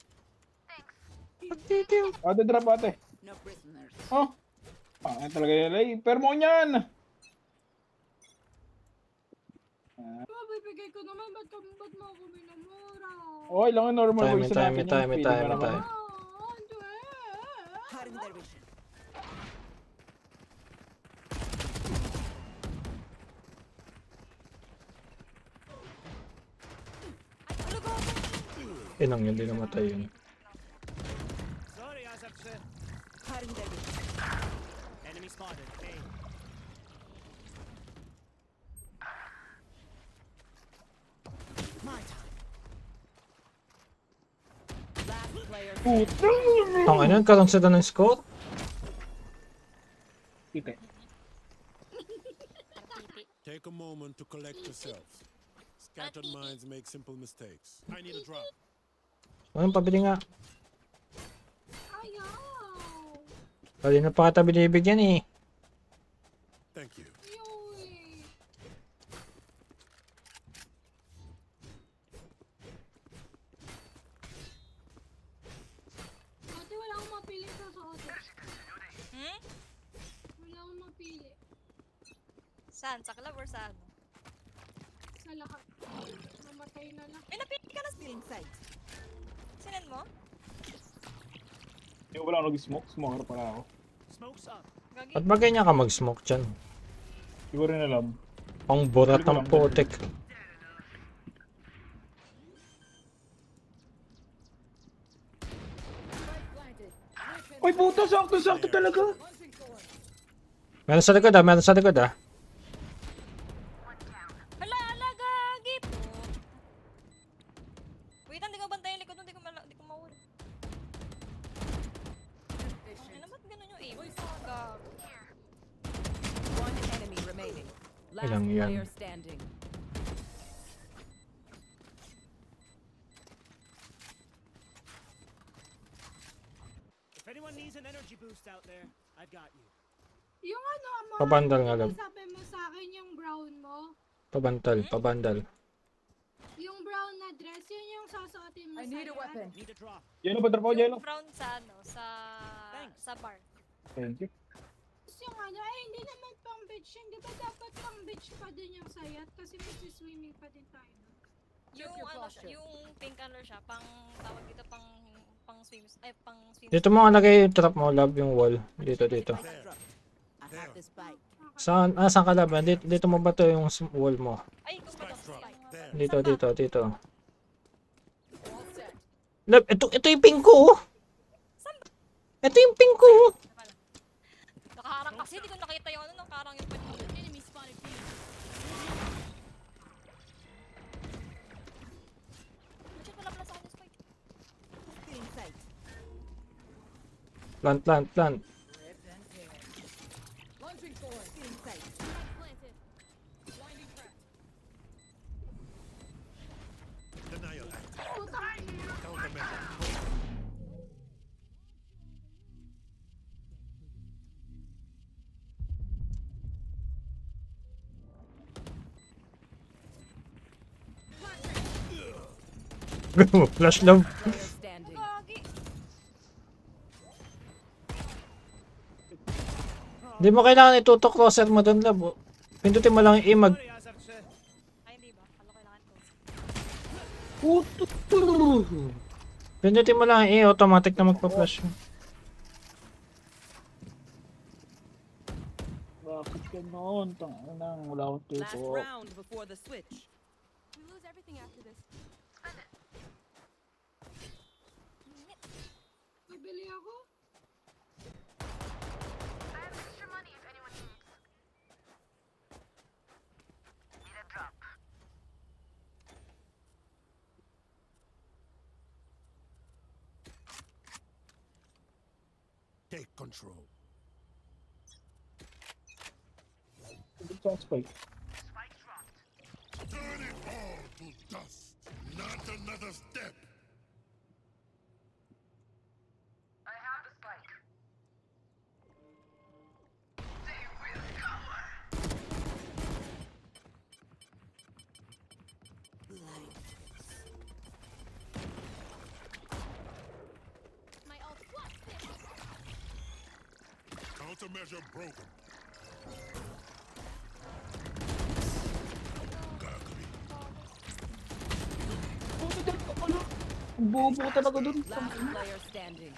Pagtitiw. Ate, drop ate. No prisoners. Oh. Pangit talaga yan. Ay, pero mo yan. Babibigay ko naman, ba't mo ako minamura? Okay lang, normal Time, voice time, natin yan. time, Feeling time, ka naman. time. Cutting their vision. Inang yun, di namatay yun. Sorry, Azab sir. Cutting their vision. Enemy spotted. Hey. My time. last player Putang. Ang ano, karoon sila ng score? Ite. Take a moment to collect yourselves. Scattered minds make simple mistakes. I need a drop. Anong pabili nga? Ayaw! Kanina pa kita binibigyan eh. Thank you. Yoy! Ate, wala akong mapili sa suot. Hmm? Wala akong mapili. Saan? Sa club or sa ano? Sa lahat. Namatay na lang. May napili ka na Still in sight. Sinan mo? Yung wala akong nag-smoke. Smoker pala ako. Smoke's up. Gagi. At bagay niya ka mag-smoke dyan. Hindi ko rin alam. Pang burat ng putek. Ay, puta. Sakto talaga. Meron sa likod ah. Hala, gagi po. Wait, hindi ko bantayan yung likod nun, di ko mawala. Ano ba't ganun yung aim? Gag. one enemy remaining. Last Ilang yan? player standing. If anyone needs an energy boost out there, I've got you. Yung ano, Pabandal nga lang. sabi mo sa akin yung brown mo. Pabandal. Yung brown na dress, yun yung susuotin mo sa yan. Need a drop. Yelo, pa-drop ako, Yelo. Yung brown sa ano, Thanks. sa bar. Thank you. Tapos yung ano, ay hindi naman pang beach yun. Di ba dapat pang beach pa din yung sayat? Kasi swimming pa din tayo. Yung ano siya, yung pink color siya, pang tawag dito pang swims, ay pang swim. Dito mo nga lagay yung trap mo, love, yung wall. Dito. Nice drop. I have the spike. Saan ka love? Dito mo ba to yung wall mo? Ay, kung ba Drop. There. Dito. Love, ito yung pink ko. Ito yung pink ko. nakaharang kasi, di ko nakita yung ano, nakaharang yung enemy spotted B. Check wala pala sa akin yung spike. Still in sight. Plant. Still in sight. Denial act. Countermeasure. Flash love. Player standing. Gagi. Hindi mo kailangan itutok crosser mo doon, love. Pindutin mo lang yung Sorry, Azab sir. Ay, hindi ba? Ano kailangan ko? Pindutin mo lang yung automatic na magpa-flash. Bakit ganon? Tanginang, wala akong Last tuto. round before the switch. We lose everything after this. Bibili ako. Take control. Good chance, Spike. Turn it all to dust. Not another step. My ult blocks it. Countermeasure broken. Ang bobo ko talaga dun. Last player standing.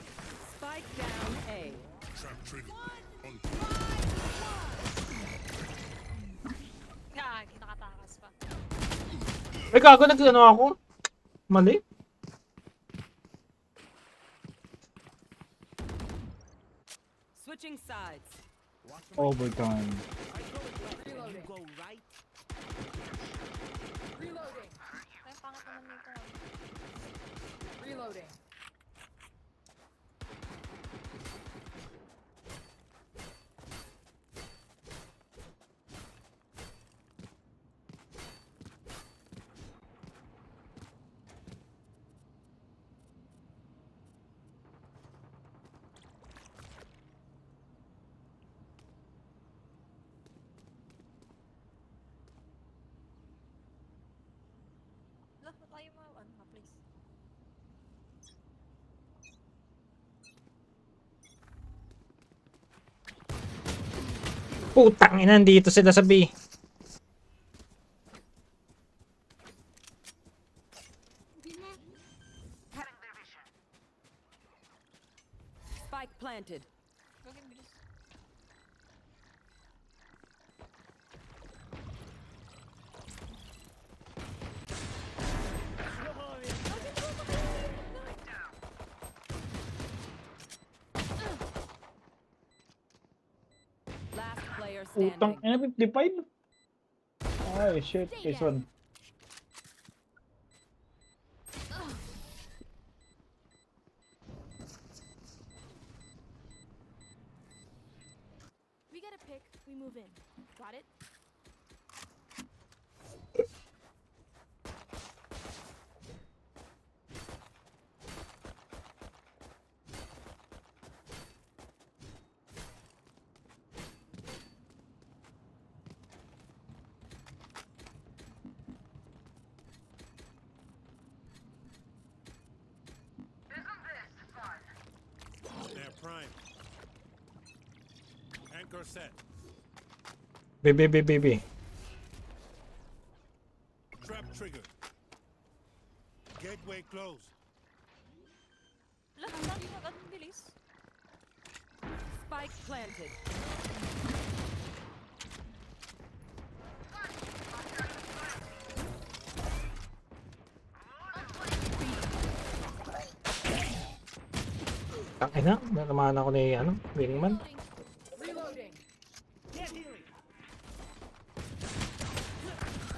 Spike down A. Trap trigger. On Gagi, nakatakas pa. Ay, gago, nag-ano ako? Mali? Switching sides. Overtime. You go right. Ay, pangit naman nito. Lah, tayo mga ano, please. Putang ina, nandito sila sa B. Hindi na. Spike planted. Gagin, bilis. Last player Utang standing. ina, 55? Ay, shit. This one. We get a pick, we move in. Got it? They're prime. Anchor set. B, B, B, B, B. Trap trigger. Gateway closed. Lah, lagi agad ang bilis. Spike planted. Tang ina, natamaan ako ni ano, Wingman. Get healing.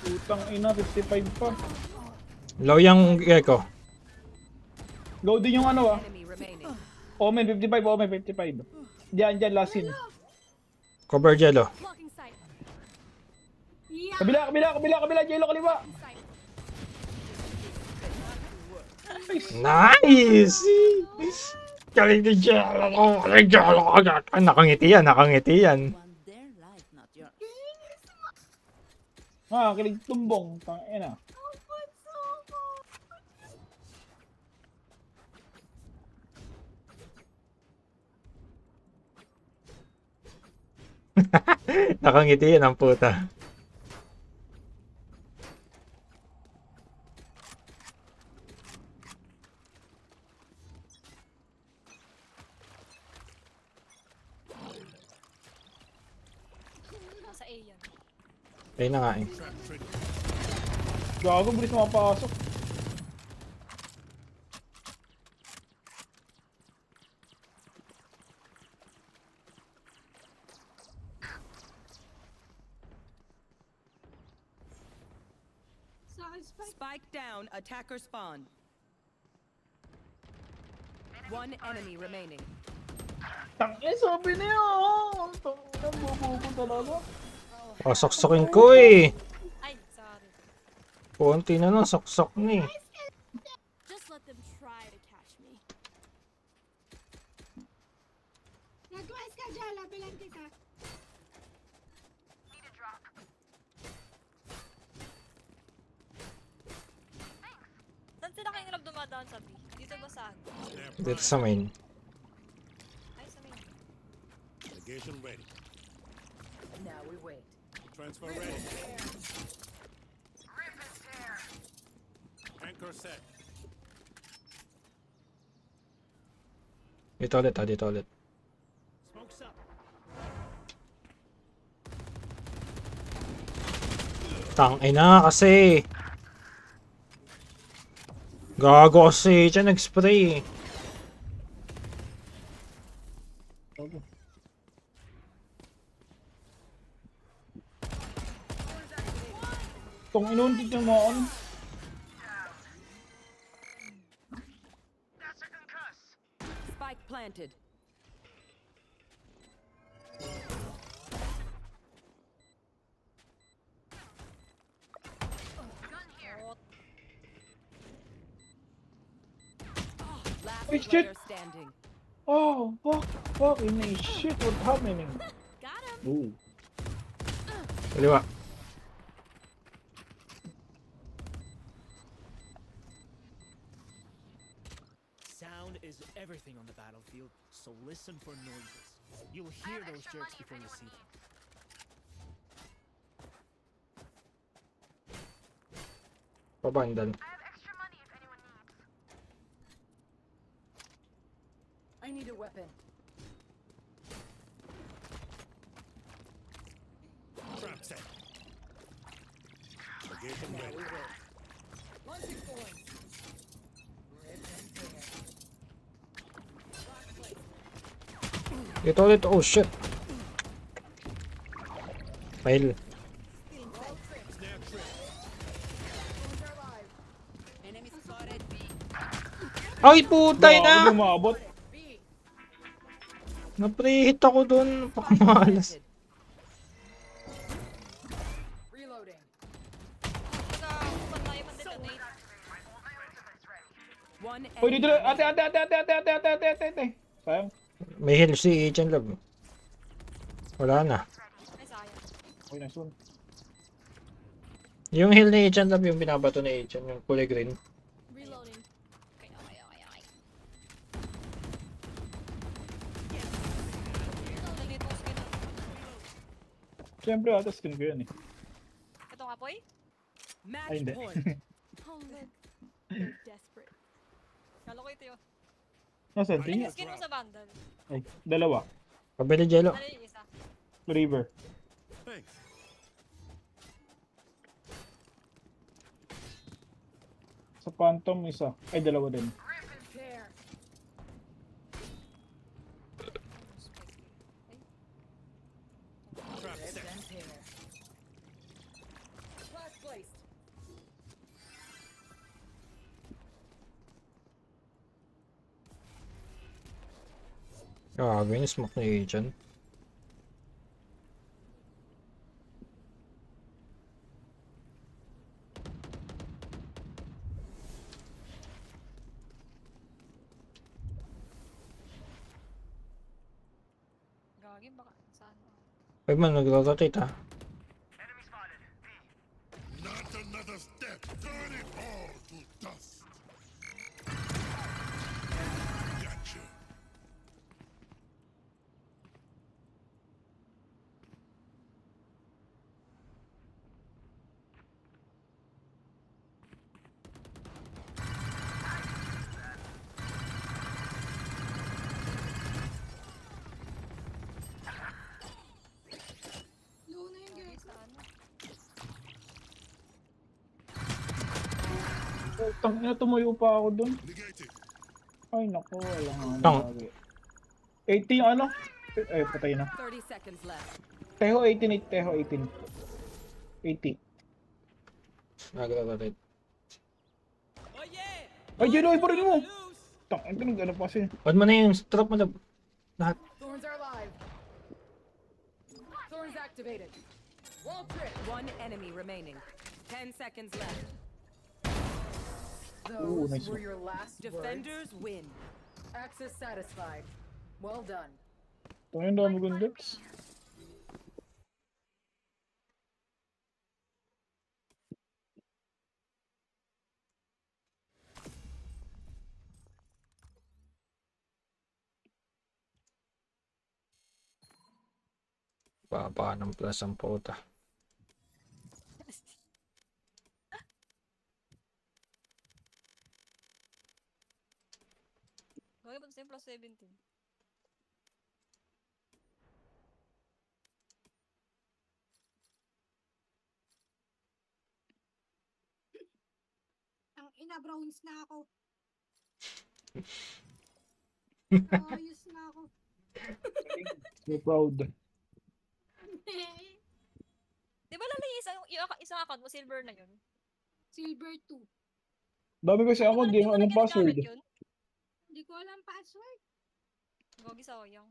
Utang ina, 55 pa. Low yung Gecko. Go din yung ano ah. Enemy remaining. Omen 55, Omen 55. Diyan, last scene. Cover Jello. Blocking sight. Yeah. Kabila, Jello, kaliwa. Sight. Nice! Galing ni Jello. Galing Jello. Nakangiti yan, nakangiti yan. Want their life, not yours. Ah, kilig tumbong. Tang ina. Nakangiti yan ang puta. Ayun na nga eh. Trap trigger. Gago, bilis mapasok. Sa akin, Spike. Spike down, attacker spawn. One enemy remaining. Tangin, sabi niya. Tangin, bububo talaga. Pasok-sokin ko eh. Ay, sorry. Konti na lang, sok-sok na eh. Just let them try to catch me. Nag-wise ka dyan, labilan kita. Saan sila kayo nilab dumadaan sa B? Dito ba saan? Snap Dito prime. sa main. Ay, sa main. Negation ready. Now we wait. Transfer ready. Anchor set. Dito ulit ah, dito ulit. Smoke's up. Tangina kasi. Gago kasi, siya nag-spray. Itong inuntit yung mga ano. Spike planted. Last Wait, shit. player standing. Oh, fucking shit, what's happening? Got him. Ooh. Kaliwa. Sound is everything on the battlefield, so listen for noises. You'll hear those jerks before you see them. Pabandal. I need a weapon. Trap set. Negation ready. Dito ulit, oh shit. Fail. Snap trip. Enemy spotted B. Ay putay Gago, na! lumabot. Na-pre-hit ako dun. Pakamalas. Reloading. Pagka tayo man-detonate. One Uy, enemy dito. remaining. Ate. Sayang. May heal si Agent Love. Wala na. Ay, sayang. Uy, nice one. Yung heal ni Agent Love yung binabato ni Agent, yung kulay green. Reloading. Okay. Nandito ko skin. Siyempre, ata skin ko yan eh. Ito nga, Poy. Match Ay, hindi. point. Oh look. They're desperate. Kala ko ito yun. Nasaan? Ano Tingin. yung skin mo sa bundle? Ay, dalawa. Pabili Jello. Ano yung isa? River. Thanks. Sa Phantom, isa. Ay, dalawa din. Care. Trap set. And tear. Flash placed. Grabe yung smoke ni Agent. Gagi, baka saan? Pag man nag-rotate ha. Not another step. Turn it all to dust. Gotcha. Low na yung girl. Sa ano? Tangina, tumayo pa ako dun. Negated. Ay, naku, wala nga. Tang. Lagi. 80 yung ano? Eh, patay na. 30 seconds left. Teho 18, Teho 18. 80. Nagre-red. Ay, Jeno, pa rin mo! Tangin ka, nag-ano pa siya. On mo na yung drop mo na. Lahat. Thorns are alive. Thorns activated. Wall trip. One enemy remaining. 10 seconds left. Ooh, nice one. your last defenders win. Access satisfied. Well done. Tangin, dami gundits. Baba ng plus ang puta. Gawin ba ito plus 17? Ang ina, browns na ako. Ayos na ako. So proud. Di ba lalay isang account mo, silver na yun? Silver 2. Dami kasi ako, di mo Hindi anong mo na password. ginagamit yun? Hindi ko alam password. Gogi sayang.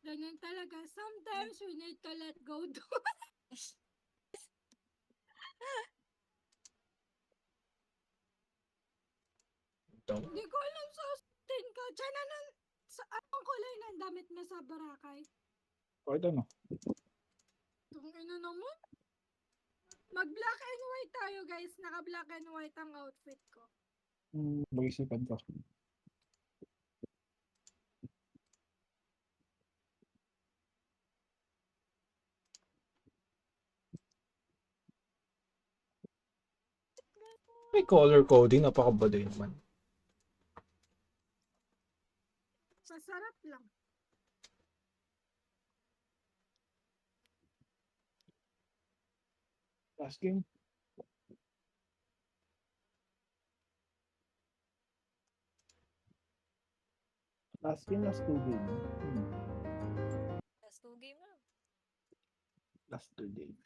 Ganyan talaga. Sometimes we need to let go do. Hindi ko alam sa sustain ko. Diyan na nun, sa anong kulay ng damit mo sa Boracay? Kahit ano. Itong ino naman. Mag black and white tayo guys. Naka black and white ang outfit ko. Mag-isipan ko. May color coding. Napakabadoy naman. Masarap lang. Last game. Last game, last 2 game. Last 2 game na. Last 2 game.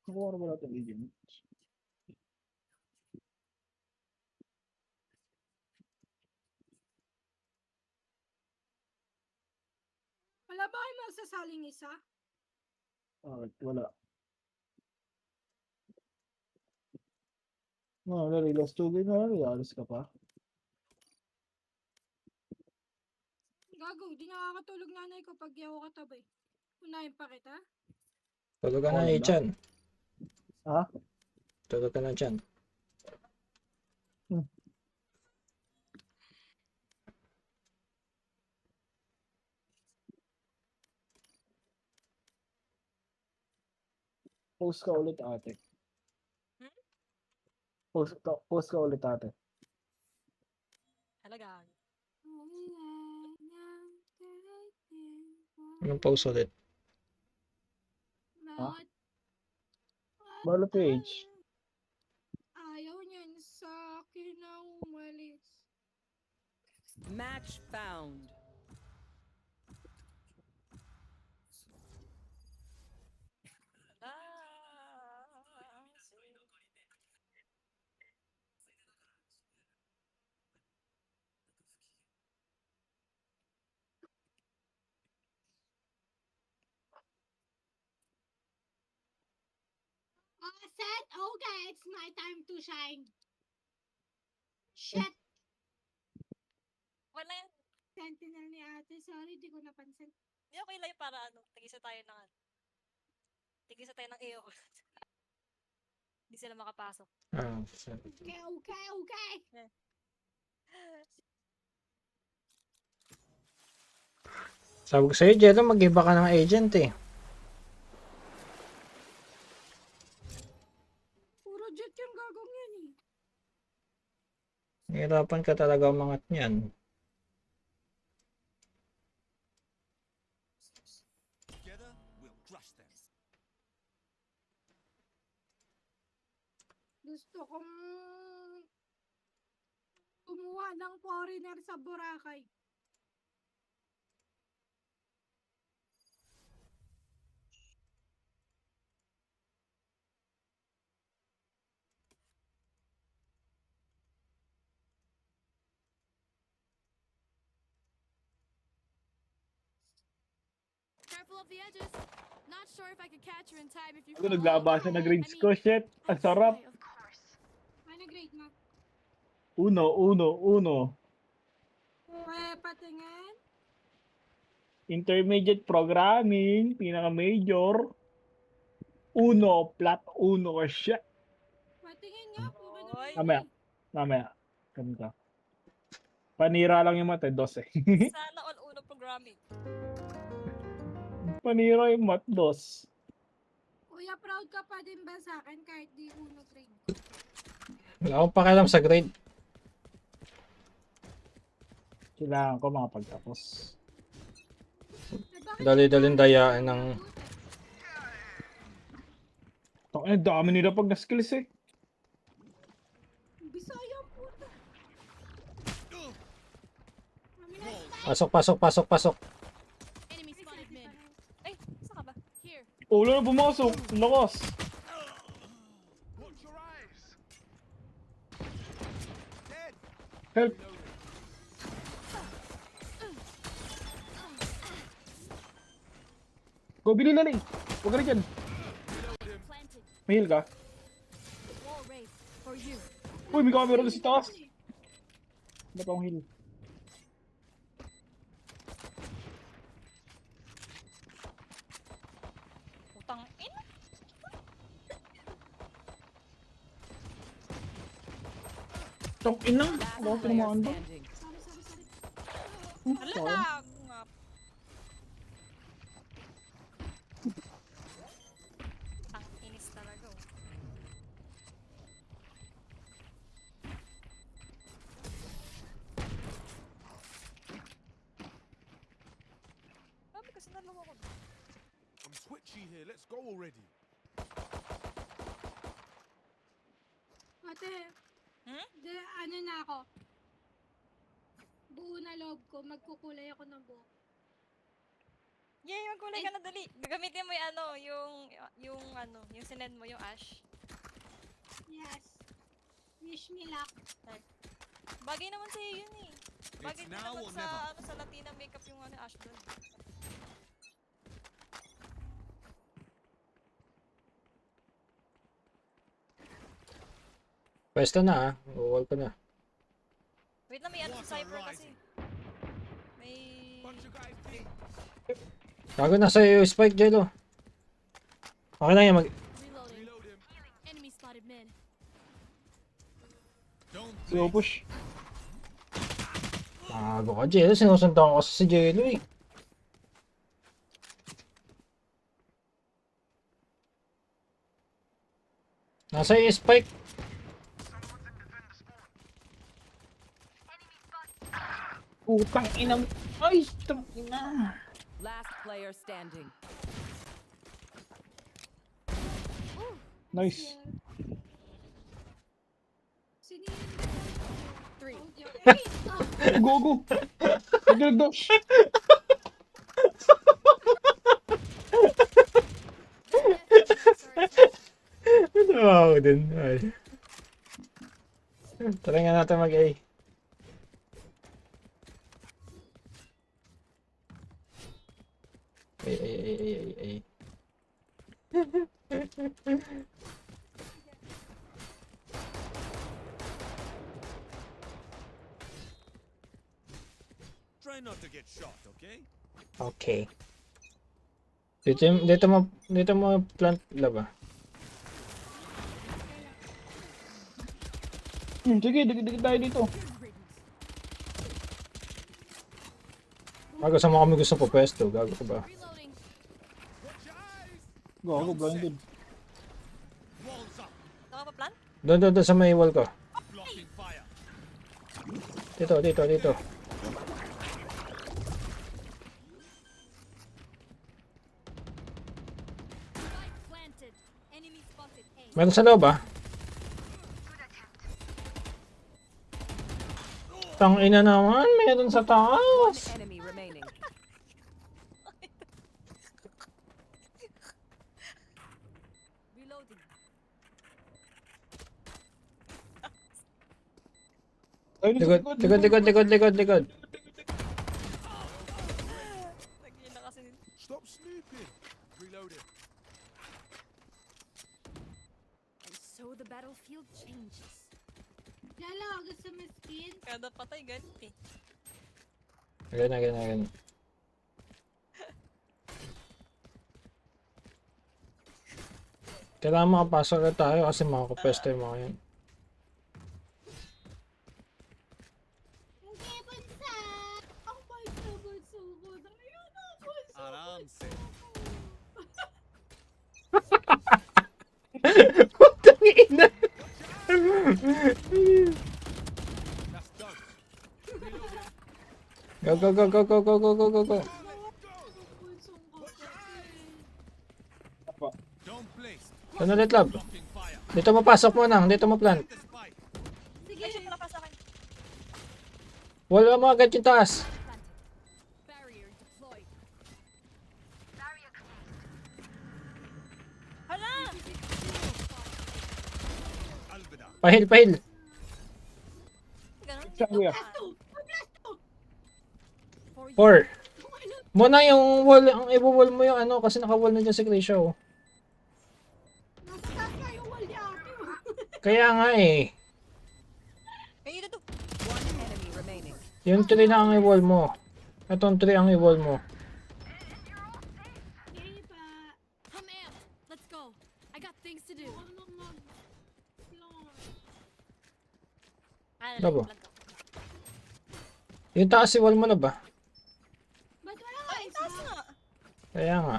Nakuha na ba natin agent? Wala ba kayo magsasaling isa? Wala. No, lari, last 2 game na lari. Alis ka pa. Gago, di nakakatulog nanay ko pag di ako katabi. Unahin pa kita? Tulog ka na Wala. dyan. Ha? Tulog ka na dyan. Post ka ulit ate. Post ka ulit ate. Halagaan. Anong pause ulit? Ha? Balo page. Ayaw niyan sa akin na umalis. Match found. Set, okay, it's my time to shine. Shit! Wala yan. Sentinel ni ate, sorry, di ko napansin. Hindi okay lang yun para tigisa tayo ng tigisa tayo ng iyo. Hindi sila makapasok. Okay, okay, okay! Sabi ko sa'yo, Jello, mag-iba ka ng agent eh. Puro jet yung gagong yan eh. Nahirapan ka talaga umangat niyan. Gusto kong kumuha ng foreigner sa Boracay. Careful of the edges. Not sure if I could catch her in time if you Ako fall naglaba off. siya na grades ko. Shit. Ang sarap. Of course. Ano grade mo? Uno. Patingin. Intermediate programming. Pinaka-major. Plat uno ka siya. Patingin nga po. Oy. Mamaya. Ganito. Panira lang yung mata, 12. Sana all uno programming. Panira yung mat, 2. Kuya, proud ka pa din ba sa akin kahit di uno grade? Wala akong pakialam sa grade. Kailangan ko makapagtapos. Dali-daling dayaan ng... Dami nila pag na-skills eh. Bisaya puta. Pasok. Enemy spotted mid. Ay, saan ka ba? Here. Wala na pumasok. Lakas. Watch your eyes. Dead. Help. Go, bili na rin. Huwag ka na dyan. Planted. May heal ka? Wall raised. For you. Uy, may camera na si taas. Ano pa ang heal? Utang ina. Tong ina. Last Ano player tinamaan ba? standing. Hala na. Nga. Ang inis talaga. Oh. Sabi kasi nalawa ko. I'm twitchy here. Let's go already. Ate, ano na ako? Buo na loob ko, magkukulay ako ng buhok. Yay, magkulay ka na dali. Gagamitin mo yung ano, yung sinend mo, yung ash. Yes. Wish me luck. Bagay naman sa'yo yun eh. Bagay It's din now naman or sa, never. sa Latina makeup yung ash blonde. Pwesto na ah. Wall ko na. Wait lang, may ano sa Cypher kasi. May... Bunch of guys deep. Gago na sa'yo yung spike, Jello. Okay lang yan. Reloading. Reload him. Enemy spotted mid. Don't Slow push. Gago ka, Jello. Sinusundan ko kasi si Jello eh. Nasa yung spike. Utang ina. Ay, tang ina. Last player standing. Nice. Sino yun? Three. Go, go. Nag-dash. Wow, din. Try nga natin mag-A. Ay. Try not to get shot, okay? Okay. Dito mo plant laba. Sige, dikit tayo dito. Gago, sama kami gusto po pwesto. Gago ko ba? Reloading. Go, blinded. Walls up. Ito ka pa plan? Doon sa may wall ko. Blocking fire. Dito. Spike planted. Enemy spotted A. Meron sa loob ah. Tang ina naman, meron sa One taas. enemy remaining. Reloading. Ay, Likod. Nagina kasi. Stop sleeping. Reloading. And so the battlefield changes. Lala, gusto mo skin? Kada patay, ganti. Ganun. Kailangan makapasok na tayo kasi makakapwesto yung mga yun. Hindi, bansa! Ang bait na bansa ko. Ayun na, bansa. आराम से Putang ina. That's done. Go. Don't place. Ano ulit, lab? Blocking fire. Dito mapasok mo nang, dito mo plant. The spike. Sige. Ay, shit, malakas sa akin. Wala mga agad yung taas. Barrier deployed. Hala! Alvida. Pahil. Ganun. Saan kuya? Or, muna yung wall, ang i-wall mo yung ano, kasi naka-wall na dyan si Krisha, oh. Nasa taas nga yung wall niya, ate. Kaya nga eh. Ay, dito. One enemy remaining. Yung 3 na ang i-wall mo. Itong 3 ang i-wall mo. Hindi pa. Come in. Let's go. I got things to do. Ano mag... Labo. Yung taas i-wall mo na ba? Ba't wala ka Ay, isa? taas nga. Kaya nga.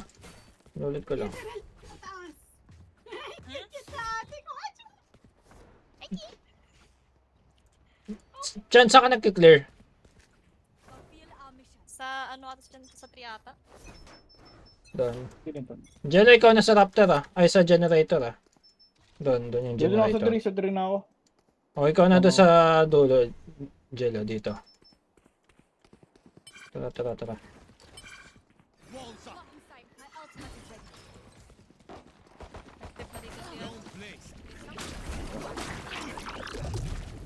Ulit ko lang. Literal sa taas. Ay, sa ate ko. Diyan, saan ka nagki-clear? Fulfill our mission. Sa ano ata dyan, sa 3 ata. Doon. Ganito. Jello, ikaw na sa raptor ah. Ay, sa generator ah. Doon yung Diyan ako generator. sa 3 na ako. O, ikaw na doon sa dulo. Jello, dito. Tara. Walls up. Blocking sight. My ultimate is ready. Active na dito siya. Don't place.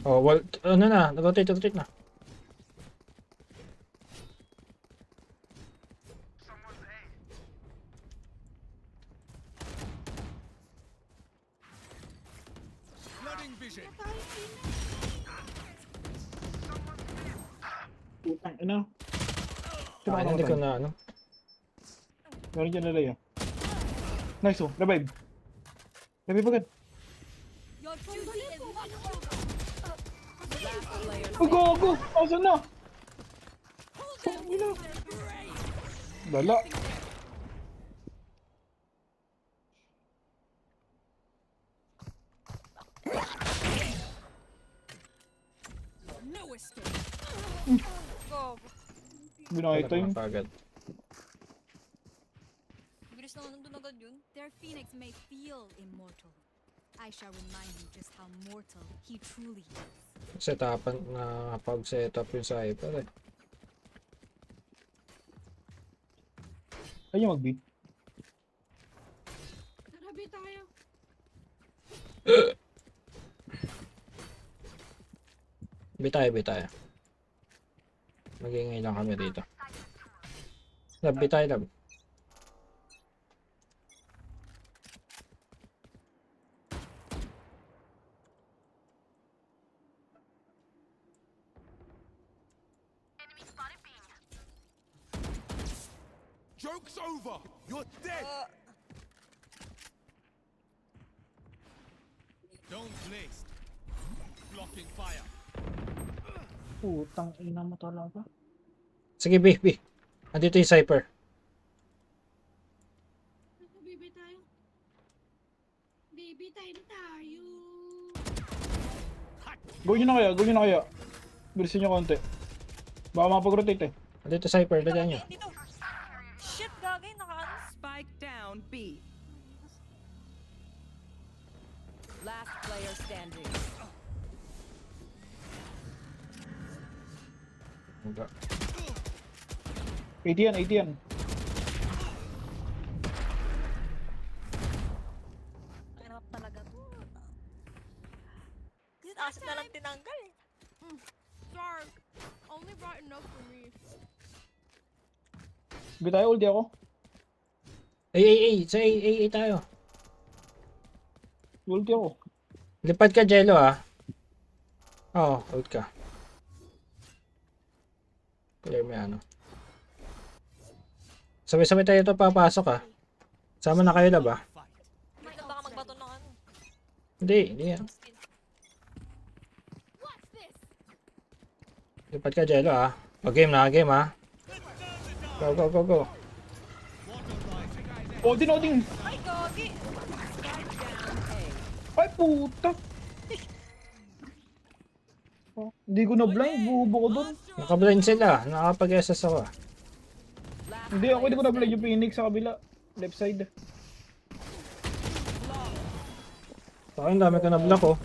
Oh, wall, ano na, rotate na. Flooding vision. Putang ina. Ay, hindi ko na ano. Meron dyan na Leo. Nice oh, revive. Revive agad. Your duty is not over. Last player. Go! Asan na? Dala. No escape. Go. Binakita yun. Agad. Bilis naman nandun agad yun. Their phoenix may feel immortal. I shall remind you just how mortal he truly is. Setapan na pag-setup yung cypher eh. Ayun mag-beat. Tarabi tayo. Bitay. Mag-iingay lang kami dito. Bitay. Joke's over. You're dead. Don't place. Blocking fire. Putang ina mo talaga. Sige, B. Andito yung cypher. Baby tayo. Baby time tayo. Gawin nyo na kaya. Bilisin nyo konti. Baka mapag-rotate eh. Andito cypher, dagyan nyo. Dito. Shit, gagay. Naka-ano. Spike down B. Last player standing. Wala. 80 yan, 80 yan. Ang hirap talaga to. Asip na lang tinanggal eh. Sorry. Only brought enough for me. Hindi tayo, ulti ako. Ay, sa A tayo. Ulti ako. Lipad ka, Jello, ah. Oo, ult ka. Clear may ano. Sabay-sabay tayo ito papasok, ah. Sama na kayo, lab, ah. May ka baka magbato ng ano. Hindi yan. Skin. Watch this. Lipad ka, Jello, ah. Game, ah. Go. Odin! Ay, gogi! Spike down A. Ay, puta! Oh, hindi ko na blind, bubo ko dun. Nakablind sila. Nakapag-SS ako, ah. Last Hindi, ako hindi ko na blind yung Phoenix sa kabila. Left side. Sa akin, dami ka na block, oh.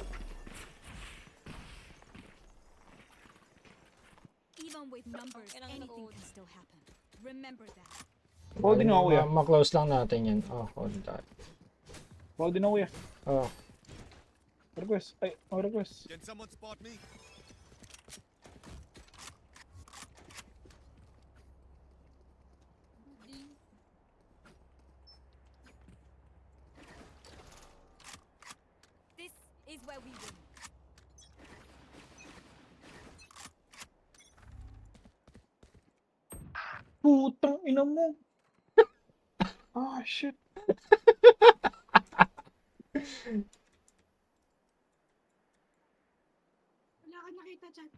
Even with numbers, Kailangan anything nag-ult. can still happen. Remember that. Odin ako, kuya. Ma-close lang natin yan. Oh, hold that. Odin ako, kuya. Oh. Request. Ay, request. Can someone spot me? This is where we win. Putang ina mo. Ah, shit. Wala ka nakita dyan.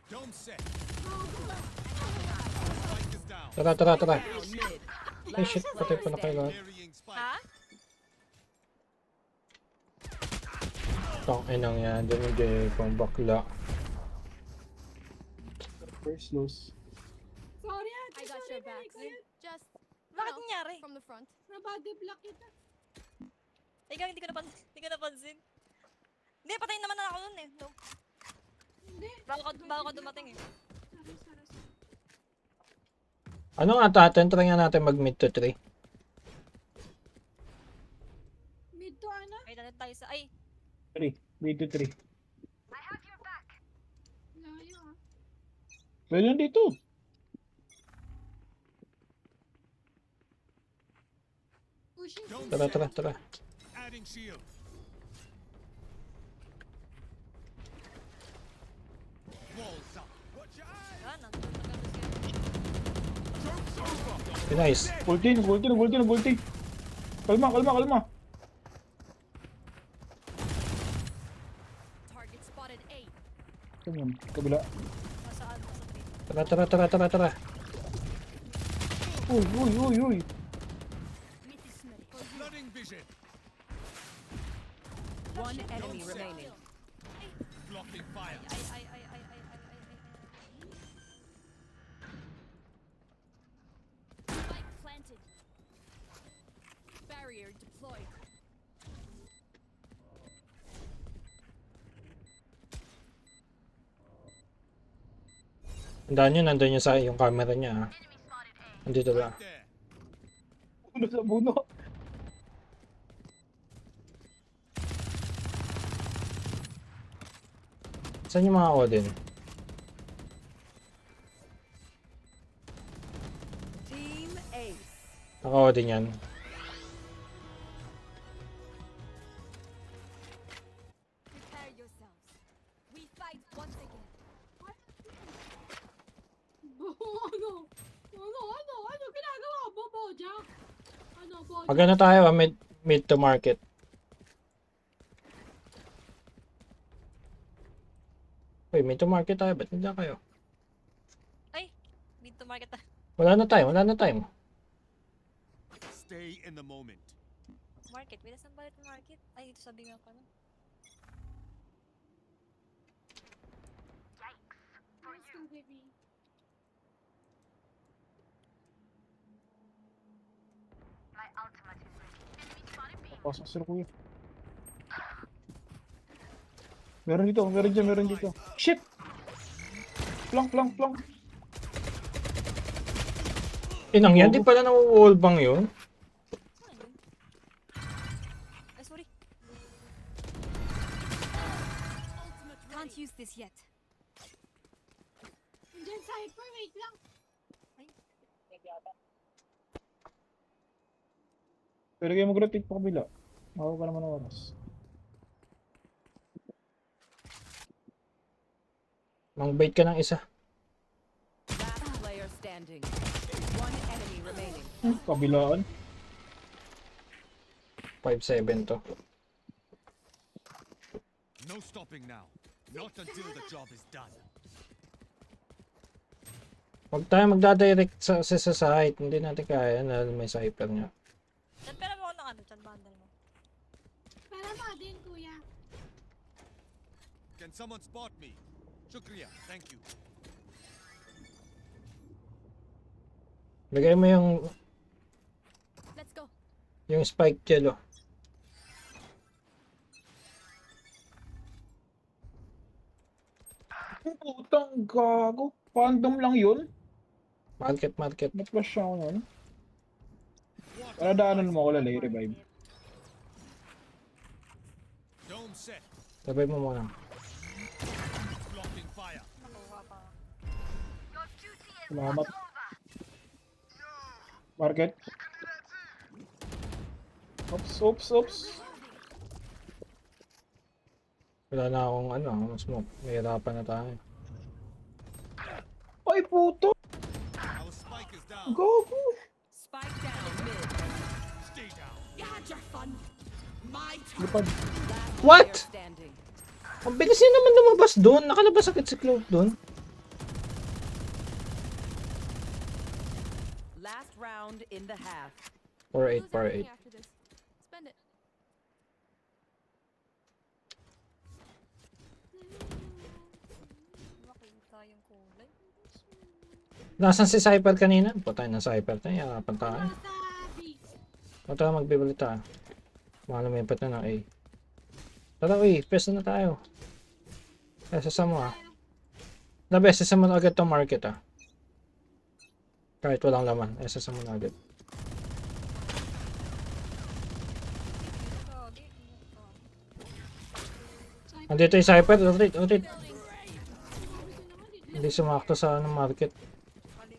Dome set. Spike is down. Tara. down mid. Ay, shit. Patay pa na kayo lahat. Carrying spike. Ha? Tong inang yan. Doon yung Jay pang bakla. First lose. Sorry, ate. I got your back. Just Bakit nangyari? from the front. Na-body block kita. Ikaw, hindi ko napansin. Hindi, patayin naman na ako nun eh. No. Hindi. Bago ka dumating eh. Sorry. Ano nga tatin? Try nga natin mag mid to 3. Mid to ano? Ay, natin tayo sa... Ay, 3. B to 3. Layo ah. Well, nandito. Pushing. Dome Tara. Adding shield. Walls up. Watch your eyes. yan. Nagkakaroon Nice. Ulti. Kalma. Target spotted A. Tingnan, kabila. Saan? Nasa 3. Tara. Uy. Flooding vision. One enemy remaining. Blocking fire. Ay. Spike planted. Barrier deployed. Nandun yun sa yung camera niya, ah. Nandito ba? There. Uno sa buno. Saan yung mga Odin? Team Ace. Naka-Odin yan. Prepare yourselves. We fight once again. Ano ginagawa mo, Bojack? Ano, Bojack? Pag ano tayo, ah, mid to market. Uy, mid to market tayo. Ba't hindi kayo? Ay, mid to market na. Wala na time. Stay in the moment. Market, wala saan balit market? Ay, ito sabi nga pala. Let's go, baby. Pasok sila kuya. Meron dito, meron dyan, meron dito. Shit! Plank, plank, plank. Inang yan, di pala na-wallbang yun. Ay, sorry. Can't use this yet. Diyan, Cypher, wait lang. Pero kayo mag-rotate pa kabila. Makawa ka naman ng oras. Mang-bait ka ng isa. Last player standing. One enemy remaining. Kabilaan. 5-7 to. No stopping now. Not until the job is done. Huwag tayo magdadirect sa site. Hindi natin kaya dahil may cypher niya. Chan, pera mo ako ng ano, Chan, bundle mo. Para mo din, kuya. Can someone spot me? Shukriya, thank you. Bigay mo Let's go. yung spike gel, oh. Putang gago. Fandom lang yun. Market. Na-flash siya ako nun. Para daanan mo ako lalay, revive. Dome set. Sabay mo muna. Blocking fire. Nakuha pa. Salamat. Market. Oops. Wala na akong smoke. Mahirapan na tayo. Ay, puto! Our spike is down. Gago! Spike down mid. Stay down. Lipad. Last What? player standing. Ang bilis niya naman lumabas doon. Nakalabas agad si Cloud doon. Last round in the half. 4-8, Lose everything 4-8. after this. Spend it. Makita yung kulay. Nasaan si Cypher kanina? Patay na Cypher tayo. Harapan tayo. Masabi. Tara, magbibalita. Malumipat na ng A. Tara, uy. Pesta na tayo. SSM mo, ah. Dabi, SSM mo na agad tong market, ah. Kahit walang laman. SSM mo na agad. Gagi. Andito yung Cypher. Rotate. Hindi sumakto sa market. Mali.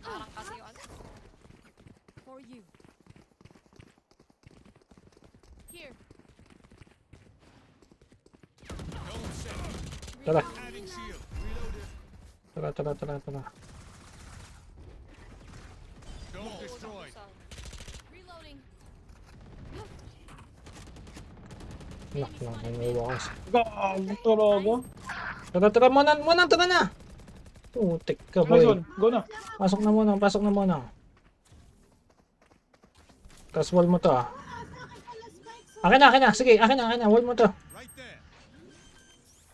Parang kasi yung ano. For you. Here. Dome set. Tara. Adding shield. Reloaded. Tara. Dome destroyed. Reloading. Naiwakas. Gago talaga. Tara, muna, tara na! Putik ka, Nice boy. one. Go na. Pasok na muna. Tapos wall mo to, ah. Akin na. Sige, akin na. Wall mo to. Right there.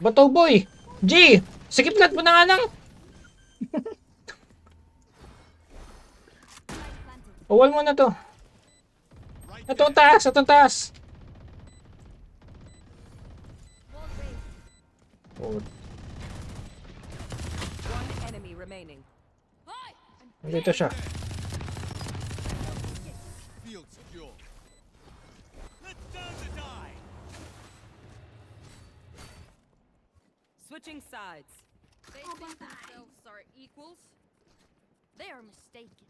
Bato, boy! G! Sikip mo na nga nang! O, wall mo na to. Right Itong there. taas. Oh, One enemy remaining. nandito siya. Field secure. Let's down to die. Switching sides. They think themselves are equals. They are mistaken.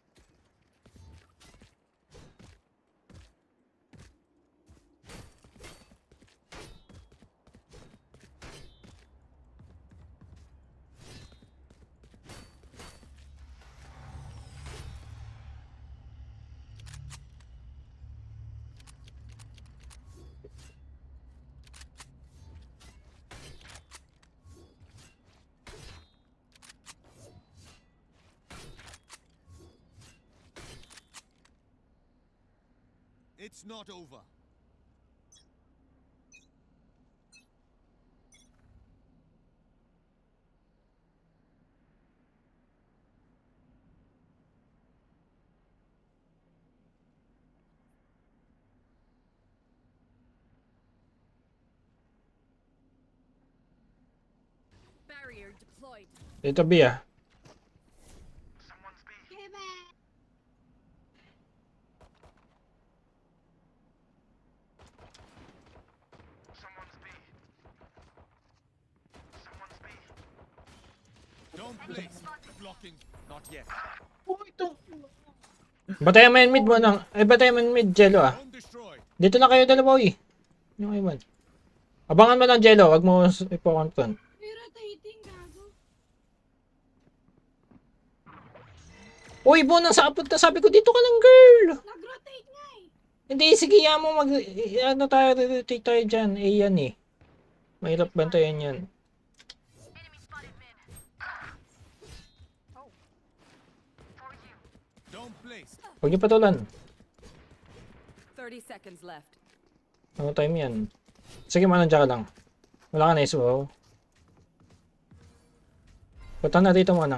It's not over. deployed. Dito B ah. Kebe! Don't place. Blocking. Not yet. Oh, ito. Batayan mo yung mid mo nang. Ay, batayan mo yung mid, Jello ah. Don't destroy. Dito lang kayo dalawa uy. Yung iwan. Abangan mo lang, Jello. Wag mo ipo-confront. May rotating, gago. Uy, Bon, nasa abot na. Sabi ko, dito ka lang, girl. Nag-rotate nga eh. Hindi, sige, yan mo. Ano tayo, rotate tayo dyan. Eh, yan eh. Mahirap bantayan yan. Don't place. Huwag niyo patulan. 30 seconds left. Ano time yan? Sige, manandyan ka lang. Wala ka na iso. Punta na dito muna.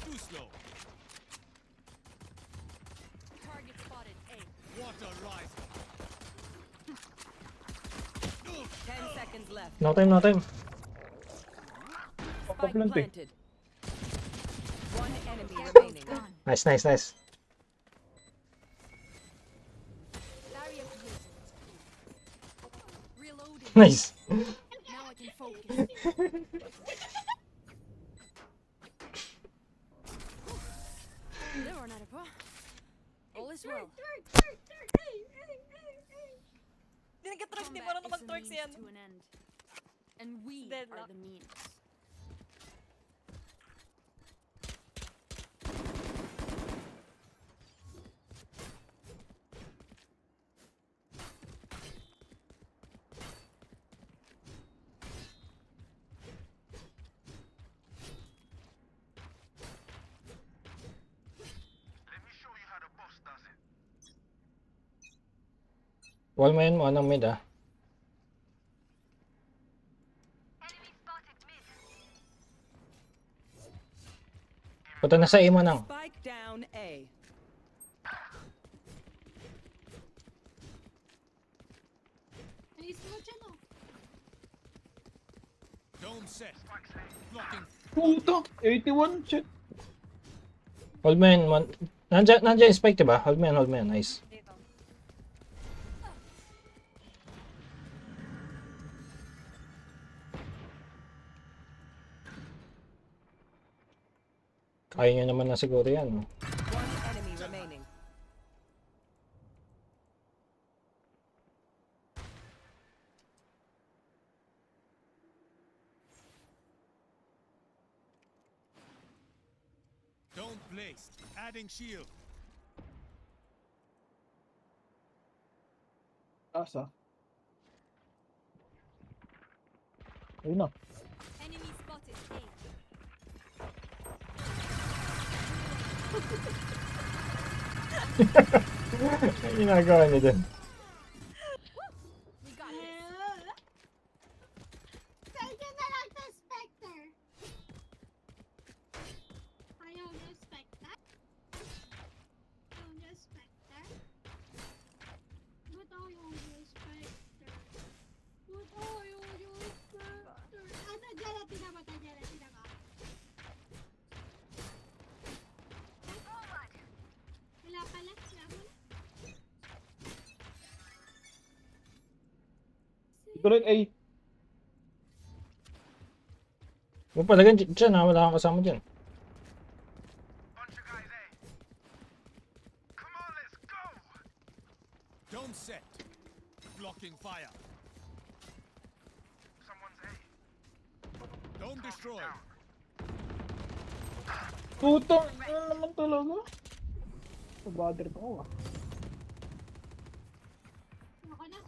Too slow. Target spotted. A. Water rise. 10 seconds left. No time, no time. Spike Papaplant eh. planted. One enemy remaining. Nice, nice, nice. Barrier created. Reloading. Nice. Now I can focus. They run out of huh? All is well. Hindi nagka-twerk, di Combat marunong is a mag-twerk si means ano. to an end. And we are Deadlock. the means. Wall mo yun mo, anong mid ah. Punta na sa imo nang. Spike down A. Nice mo dyan oh. Dome set. Blocking. Puta. 81. Shit. Hold mo yun. Nandiyan yung spike diba? Hold mo yun, hold mo yun. Nice. Dito. Kaya nyo naman na siguro yan. One enemy remaining. Don't place. Adding shield. Asa. Ayun na. Enemy spotted. A. Ang ginagawa niya dyan. We got this. Saan na lang sa Spectre? Ayaw niya Spectre? Ayaw niya Spectre? Ba't ayaw niya Spectre? Ba't ayaw niya Spectre? Ah, nandiyan na, tinama, nandiyan na, tinama. Wala pala, wala mo na. Ito rin A. Huwag palagan dyan ha. Wala kang kasama dyan. Dome set. Blocking fire. Dome destroyed. Puta. Ano naman talaga? Pabother pa ako ah. Ako na.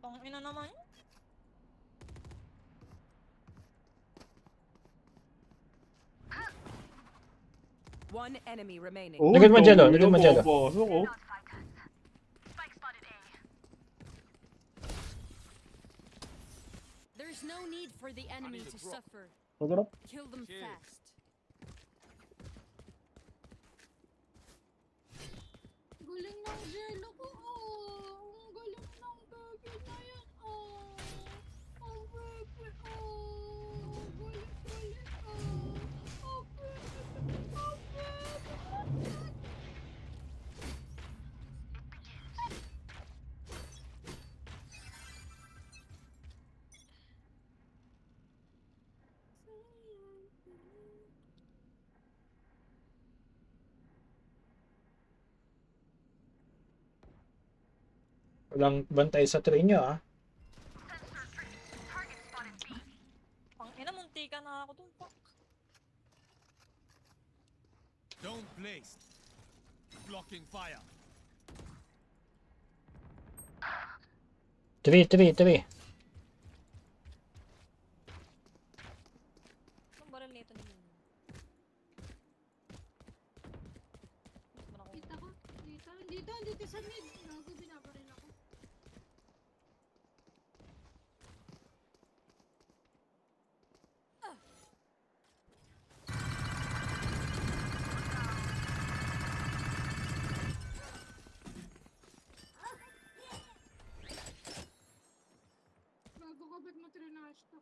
Tong ina naman yun. One enemy remaining. Oh, Likod mo, ito, Jello. ito, Likod mo, Jello. papasok, oh. There's no need for the enemy to suffer. Pagharap. Kill them fast. Galing ng jello ko, oh. Ang galing ng bagay na Walang bantay sa train nyo, ah. Ang ina, munti ka na ako dun. Fuck. Don't place. Blocking fire. 3. Ang baril nito ni Mino. Kita ko. Dito sa mid. Gago, binabaril ako. Bago ka, ba't mo trinash to?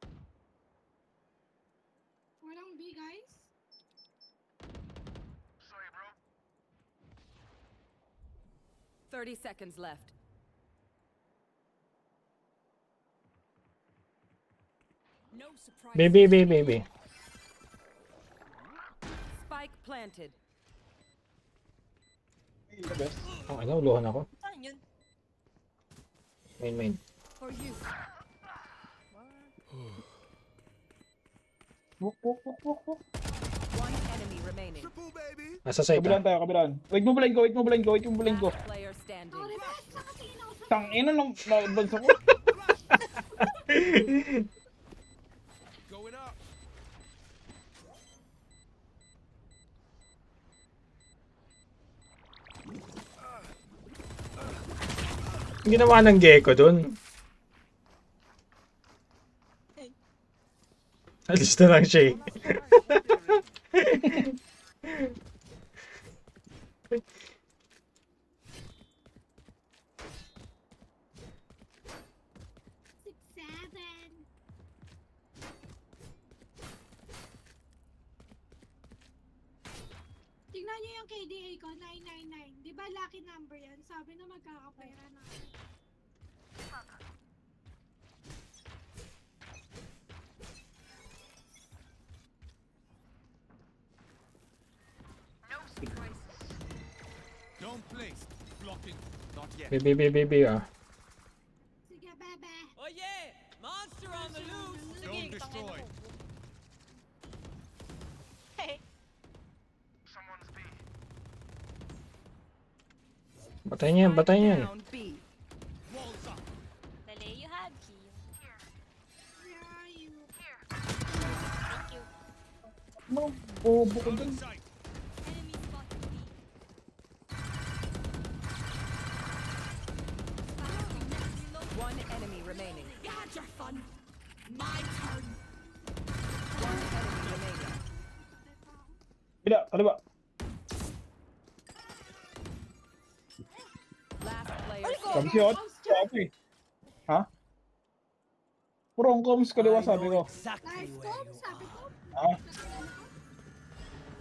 Walang B, guys? 30 seconds left. No surprise. Baby. Spike planted. The best. Oh, ano, luhan ako. Saan yun? Main. For you. Wuk. One enemy remaining. Triple baby. Nasa site, Kabilaan ah. tayo, kabilaan. Wait mo bulayin ko. Last player standing. Sorry, boss. Nakatingin ako sa... Tangina nung na-advance ako. Going up. Ginawa ng gecko dun. Alis na lang siya, eh. Six, seven. Tingnan niyo yung KDA ko, 999. Di ba lucky number yan? Sabi na magkakapera na. Don't place. Blocking. Not yet. Baby, ah. Sige, bebe. Oh yeah! Monster on the loose! Sige, Don't tangina destroy. mo. Hey, Batayin niyo yan. Down B. Walls up. dali, you have key. Where are you? Thank you. No, bobo ko dun. Sight. Enemy spotted B. One enemy remaining. Got your fun. My turn. One enemy remaining. Kaliba. Last player Sabi standing. siya, sabi. Ha? Purong comms kaliwa sabi ko. Exactly Nice where comb, you sabi are. ko. Ah,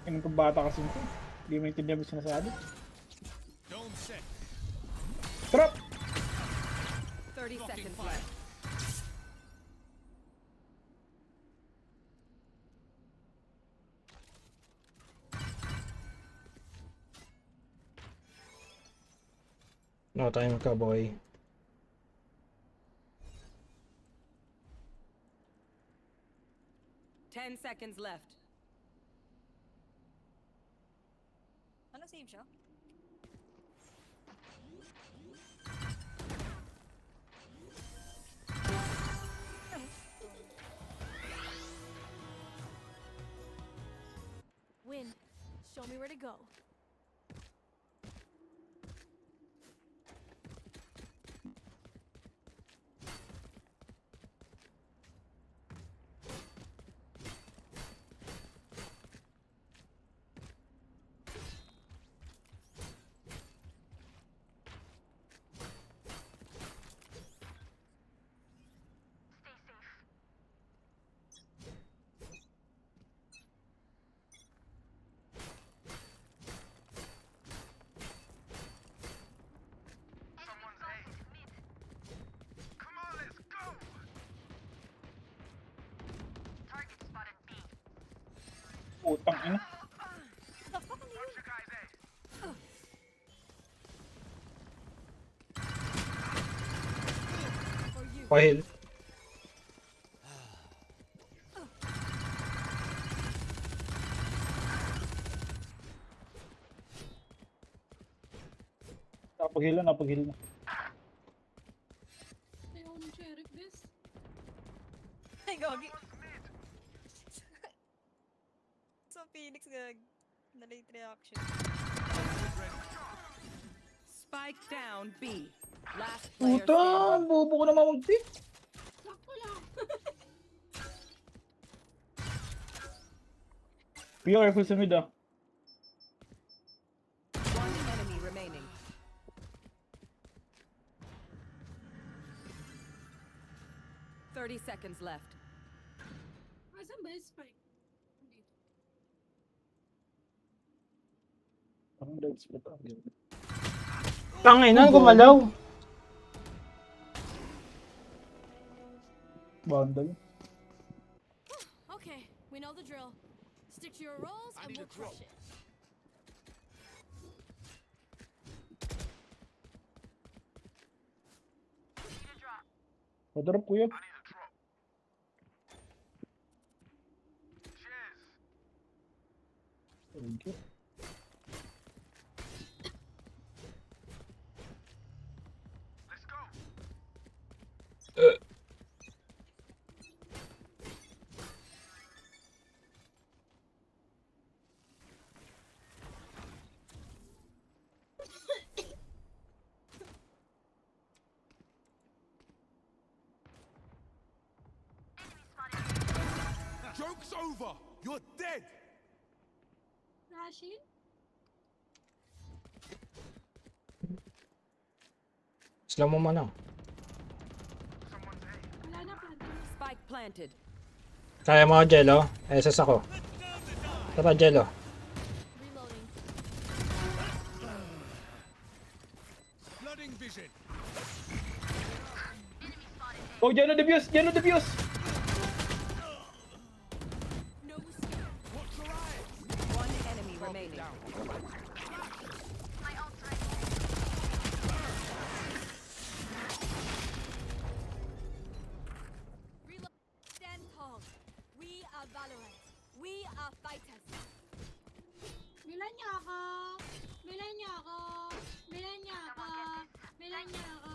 yung bata kasi ito. Hindi mo intindihan mo sinasabi. Don't set. Trap! 30 Blocking seconds fire. left. No time ka, boy. Ten seconds left. Ano save siya? Win. Show me where to go. Pahil. Napaghila, napaghila na. Ayaw ng Cherry, bes. Ay, gagi. So, Phoenix, gag. Na-late reaction. Spike down B. Last player Puta, standing. bobo ko naman mag-pick. Sakto lang. Be careful sa mid ah. One enemy remaining. $30 left. Asan ba yung spike? Dito. Parang dead spot ah. Tanginan, gumalaw. Bandal. Okay, we know the drill. Stick to your roles and we'll crush it. Padarap kuya. Thank you. Joke's over! You're dead! Rashid? Slow mo man ah. Wala na pa. Spike planted. Kaya mo, Jello? SS ako. Tara, Jello. Reloading. Flooding vision. Oh, Jeno defuse! Jeno defuse! No escape. Watch your eyes! One enemy remaining. Reload. Stand tall. We are Valorant. We are fighters. Bilan niya ako. Bilan niya ako. Bilan niya ako. Bilan niya ako.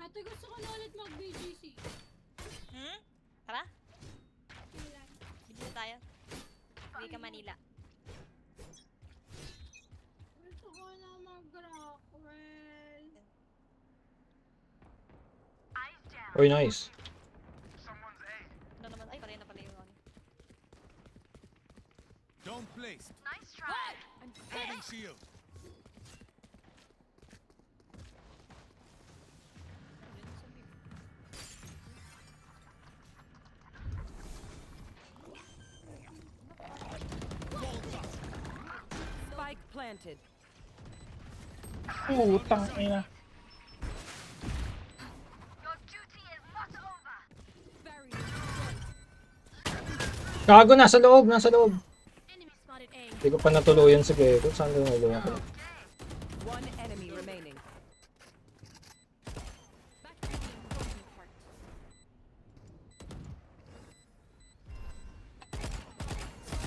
Ate, gusto ko na ulit mag-BGC. Hmm? Tara, Bilan. bili na tayo. Uwi ka Manila. Gusto ko na mag-Rockwell. Uy, nice. Ano naman? Ay, pareho na pala yung ano. Don't place. Nice try! Having shield. Spike planted. Putang ina. Gago, nasa loob, nasa loob. Enemy spotted A. Hindi ko pa natuluyan si Gego. Saan lumulungan ko? One enemy remaining. Back to the important part.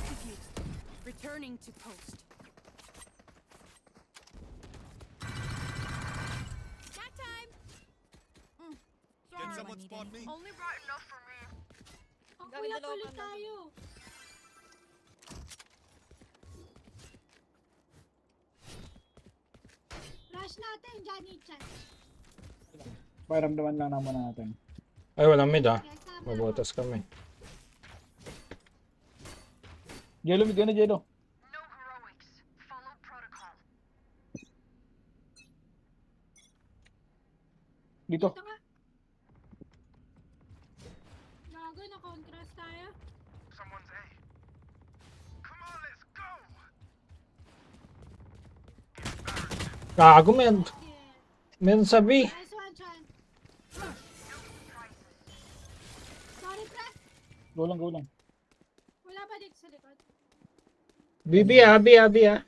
Diffused. Returning to post. Snack time! Can someone spot me? Only bright enough for me. Ang Gawin kuya dalawa ulit pa na. tayo. Rush natin, Johnny-chan. Pakiramdaman lang naman natin. Ay, walang mid ah. Kaya sama ako. Mabotas kami. Jelo, mid ka na, Jelo. Dito. Ito nga. Gago, na-contrast tayo. Gago, men. Yeah. Meron sa B. Nice one, Chan. Sorry, pre. Go lang, go lang. Wala ba dito sa likod? BB ah, B ah, B ah.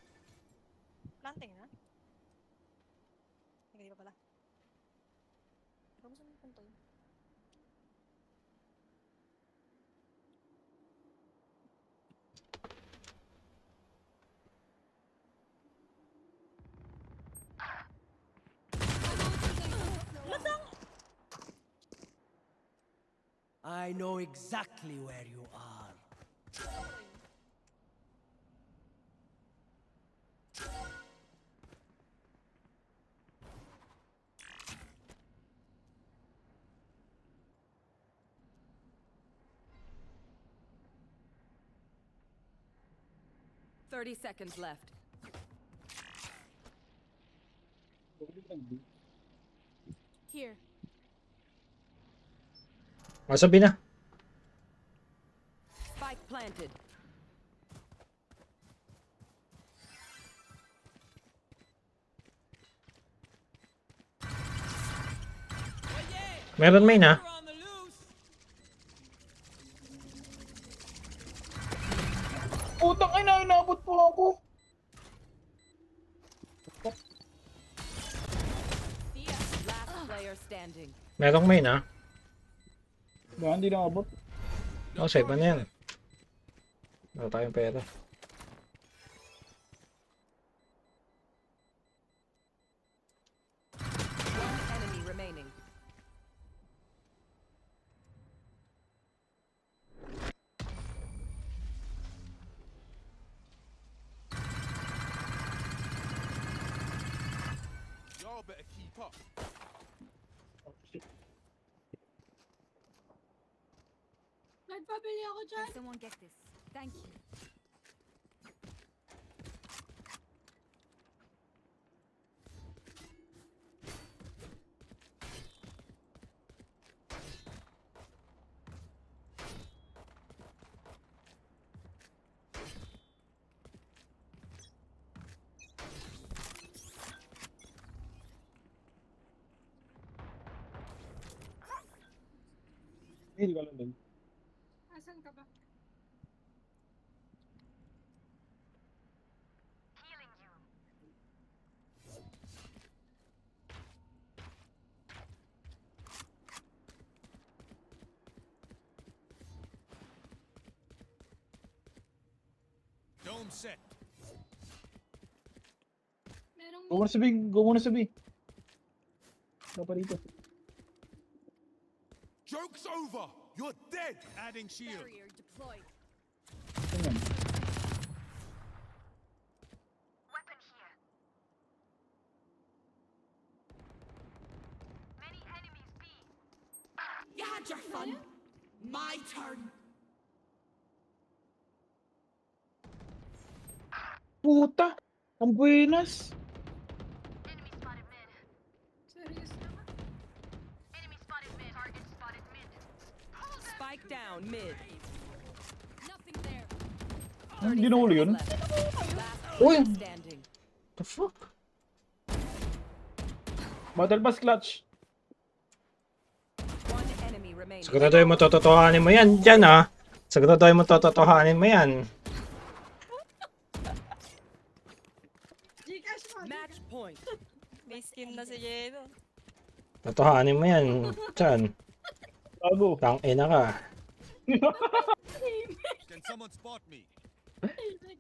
I know exactly where you are. Thirty seconds left. Here. Masabi na. Spike planted. Meron main ha. Putang ina, inabot po ako. Last player standing. Merong main ha. Ba, hindi nakabot. Oh, save mo na yan. Wala tayong pera. One enemy remaining. Y'all better keep up. Nagpabili ako dyan. Someone get this. Thank you. Heal ka lang din. Asan ka ba? Dome set. Merong Go muna sa B, go muna sa B. Ikaw pa dito. Joke's over. You're dead. Adding shield. Barrier deployed. Saan yan? You had your fun. My turn. Puta! Ang buenas! serious naman. Spike down mid. Nothing there. Hindi nahuli yun? Last Uy! player standing. The fuck? Battle Pass clutch. One enemy remaining. Siguraduhin mo tototohanin mo yan dyan ha. Siguraduhin mo tototohanin mo yan. Gcash mo. Match point. May skin na si Jeno. Totohanin mo yan dyan. Bago. Tangina ka. Can someone spot me?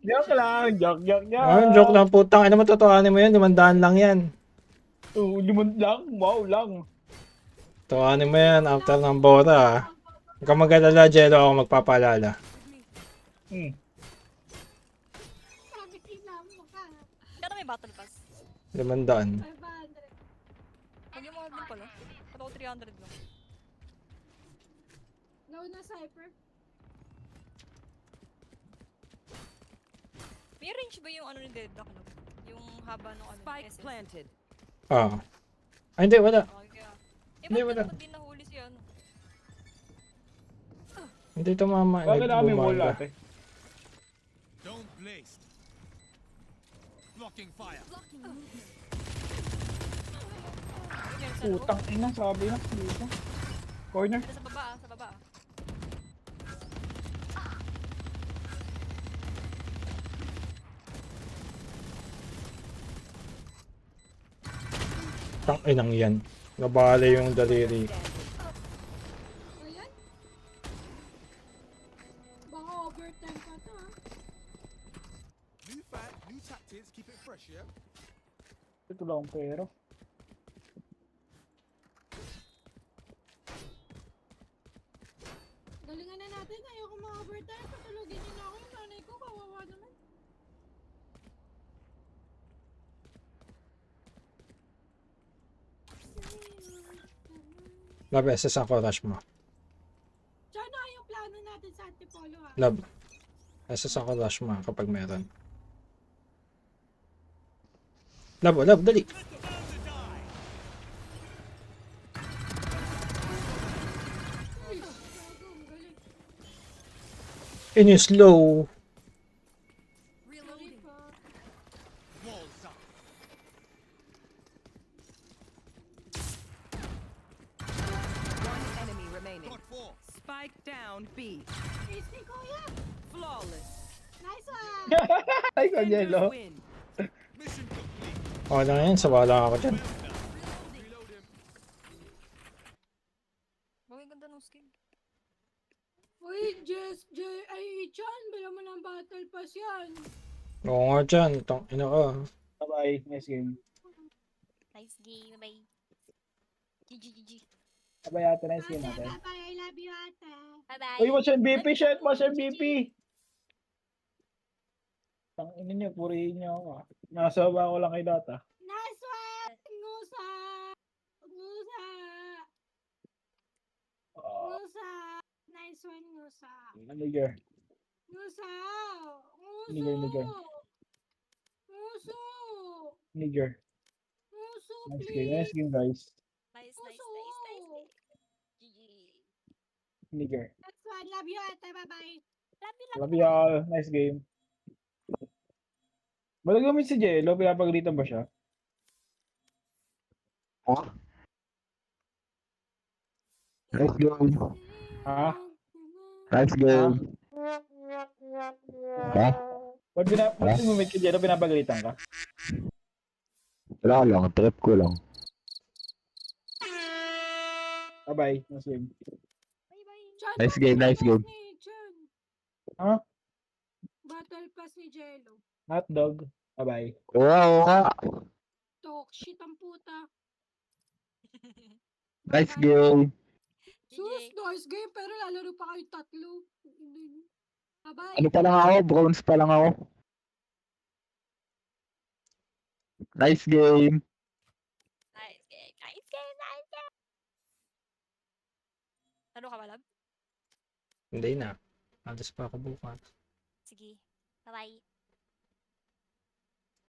Joke lang, joke. Joke lang putang. Ano mo totohanin mo yan? 500 lang yan. Oh, 5 lang, wow lang. Totohanin mo yan after ng bota ha. Huwag kang mag-alala, Jello, ako magpapalala. Sabi kinam mo ka. Kaya may battle pass. 500. 500. Huwag yung mga din pala. Pati ako 300 lang. Low na cypher. May range ba yung ano ni Deadlock? No? Yung haba ng ano Spike SS? planted. Ah. Ay, hindi, wala. Okay, kaya. Hindi, Ba't wala. naman din nahuli si ano? Hindi tumama. Bakit kami wall Bumanda. ate? Dome placed. Blocking fire. Blocking movement. Meron sa loob. Putang ina, sabi na. Dito. Corner. Meron sa baba ah, sa baba ah. Tanginang yan. Nabali yung daliri. Ayan. Baka overtime pa to ha. New fight, new tactics. Keep it fresh, yeah? Ito lang ang pera. Galingan na natin. Ayoko ma-overtime. Patulogin niyo na ako. Yung nanay ko, kawawa naman. Love, SS ako, rush mo. Tsaka yung plano natin sa Antipolo ah. Love, SS ako, rush mo kapag meron. Love, love, dali. Uy, gago, ang galing. In-slow. Sorry po. Walls up. One enemy remaining. Got four. Spike down B. Ace ni Kuya. Flawless. Nice one. Ay, ko Defenders Jello. win. Mission complete. Okay lang yan, sawala ako dyan. Reload him. Uy, ganda ng skin. Uy, ay, Chan, bila mo ng battle pass yan. Oo nga dyan, tong ina ko. Bye-bye. Nice game. Nice game. Bye. GG. Bye-bye ate. Nice game Ate, ate. bye-bye. I love you, ate. Bye-bye. Uy, watch MVP. Shit, watch MVP. Tang ina niyo, purihin niyo ako. Nasaba ko lang kay Data. Nice one. Ngusa. Ngusa. Ngusa. Nice one, Ngusa. Nigger. Ngusa. Nigger, nigger. Nguso. Nigger. Nguso, Nice please. game. Nice game, guys. Nice. GG. Nigger. That's one. Love you, ate. Bye-bye. Love you all. Nice game. Ba't gamit si Jello? Pinapagalitan ba siya? Nice game. Ha? Nice game. Ha? Ba't gumit si Jello? Pinapagalitan ka? Wala lang, trip ko lang. Bye-bye. Nice game. Chan, Nice game, nice game. ni Chan. Ha? Battle pass ni Jello. Hotdog. Bye-bye. Oo nga. Talk shit ang puta. Nice game. Sus, nice game. Pero lalaro pa kayo tatlo. Bye-bye. Ano pa lang ako? Bronze pa lang ako. Nice game. Nice game. Ano ka, Malab? Hindi na. Alas pa ako bukas. Sige. Bye-bye.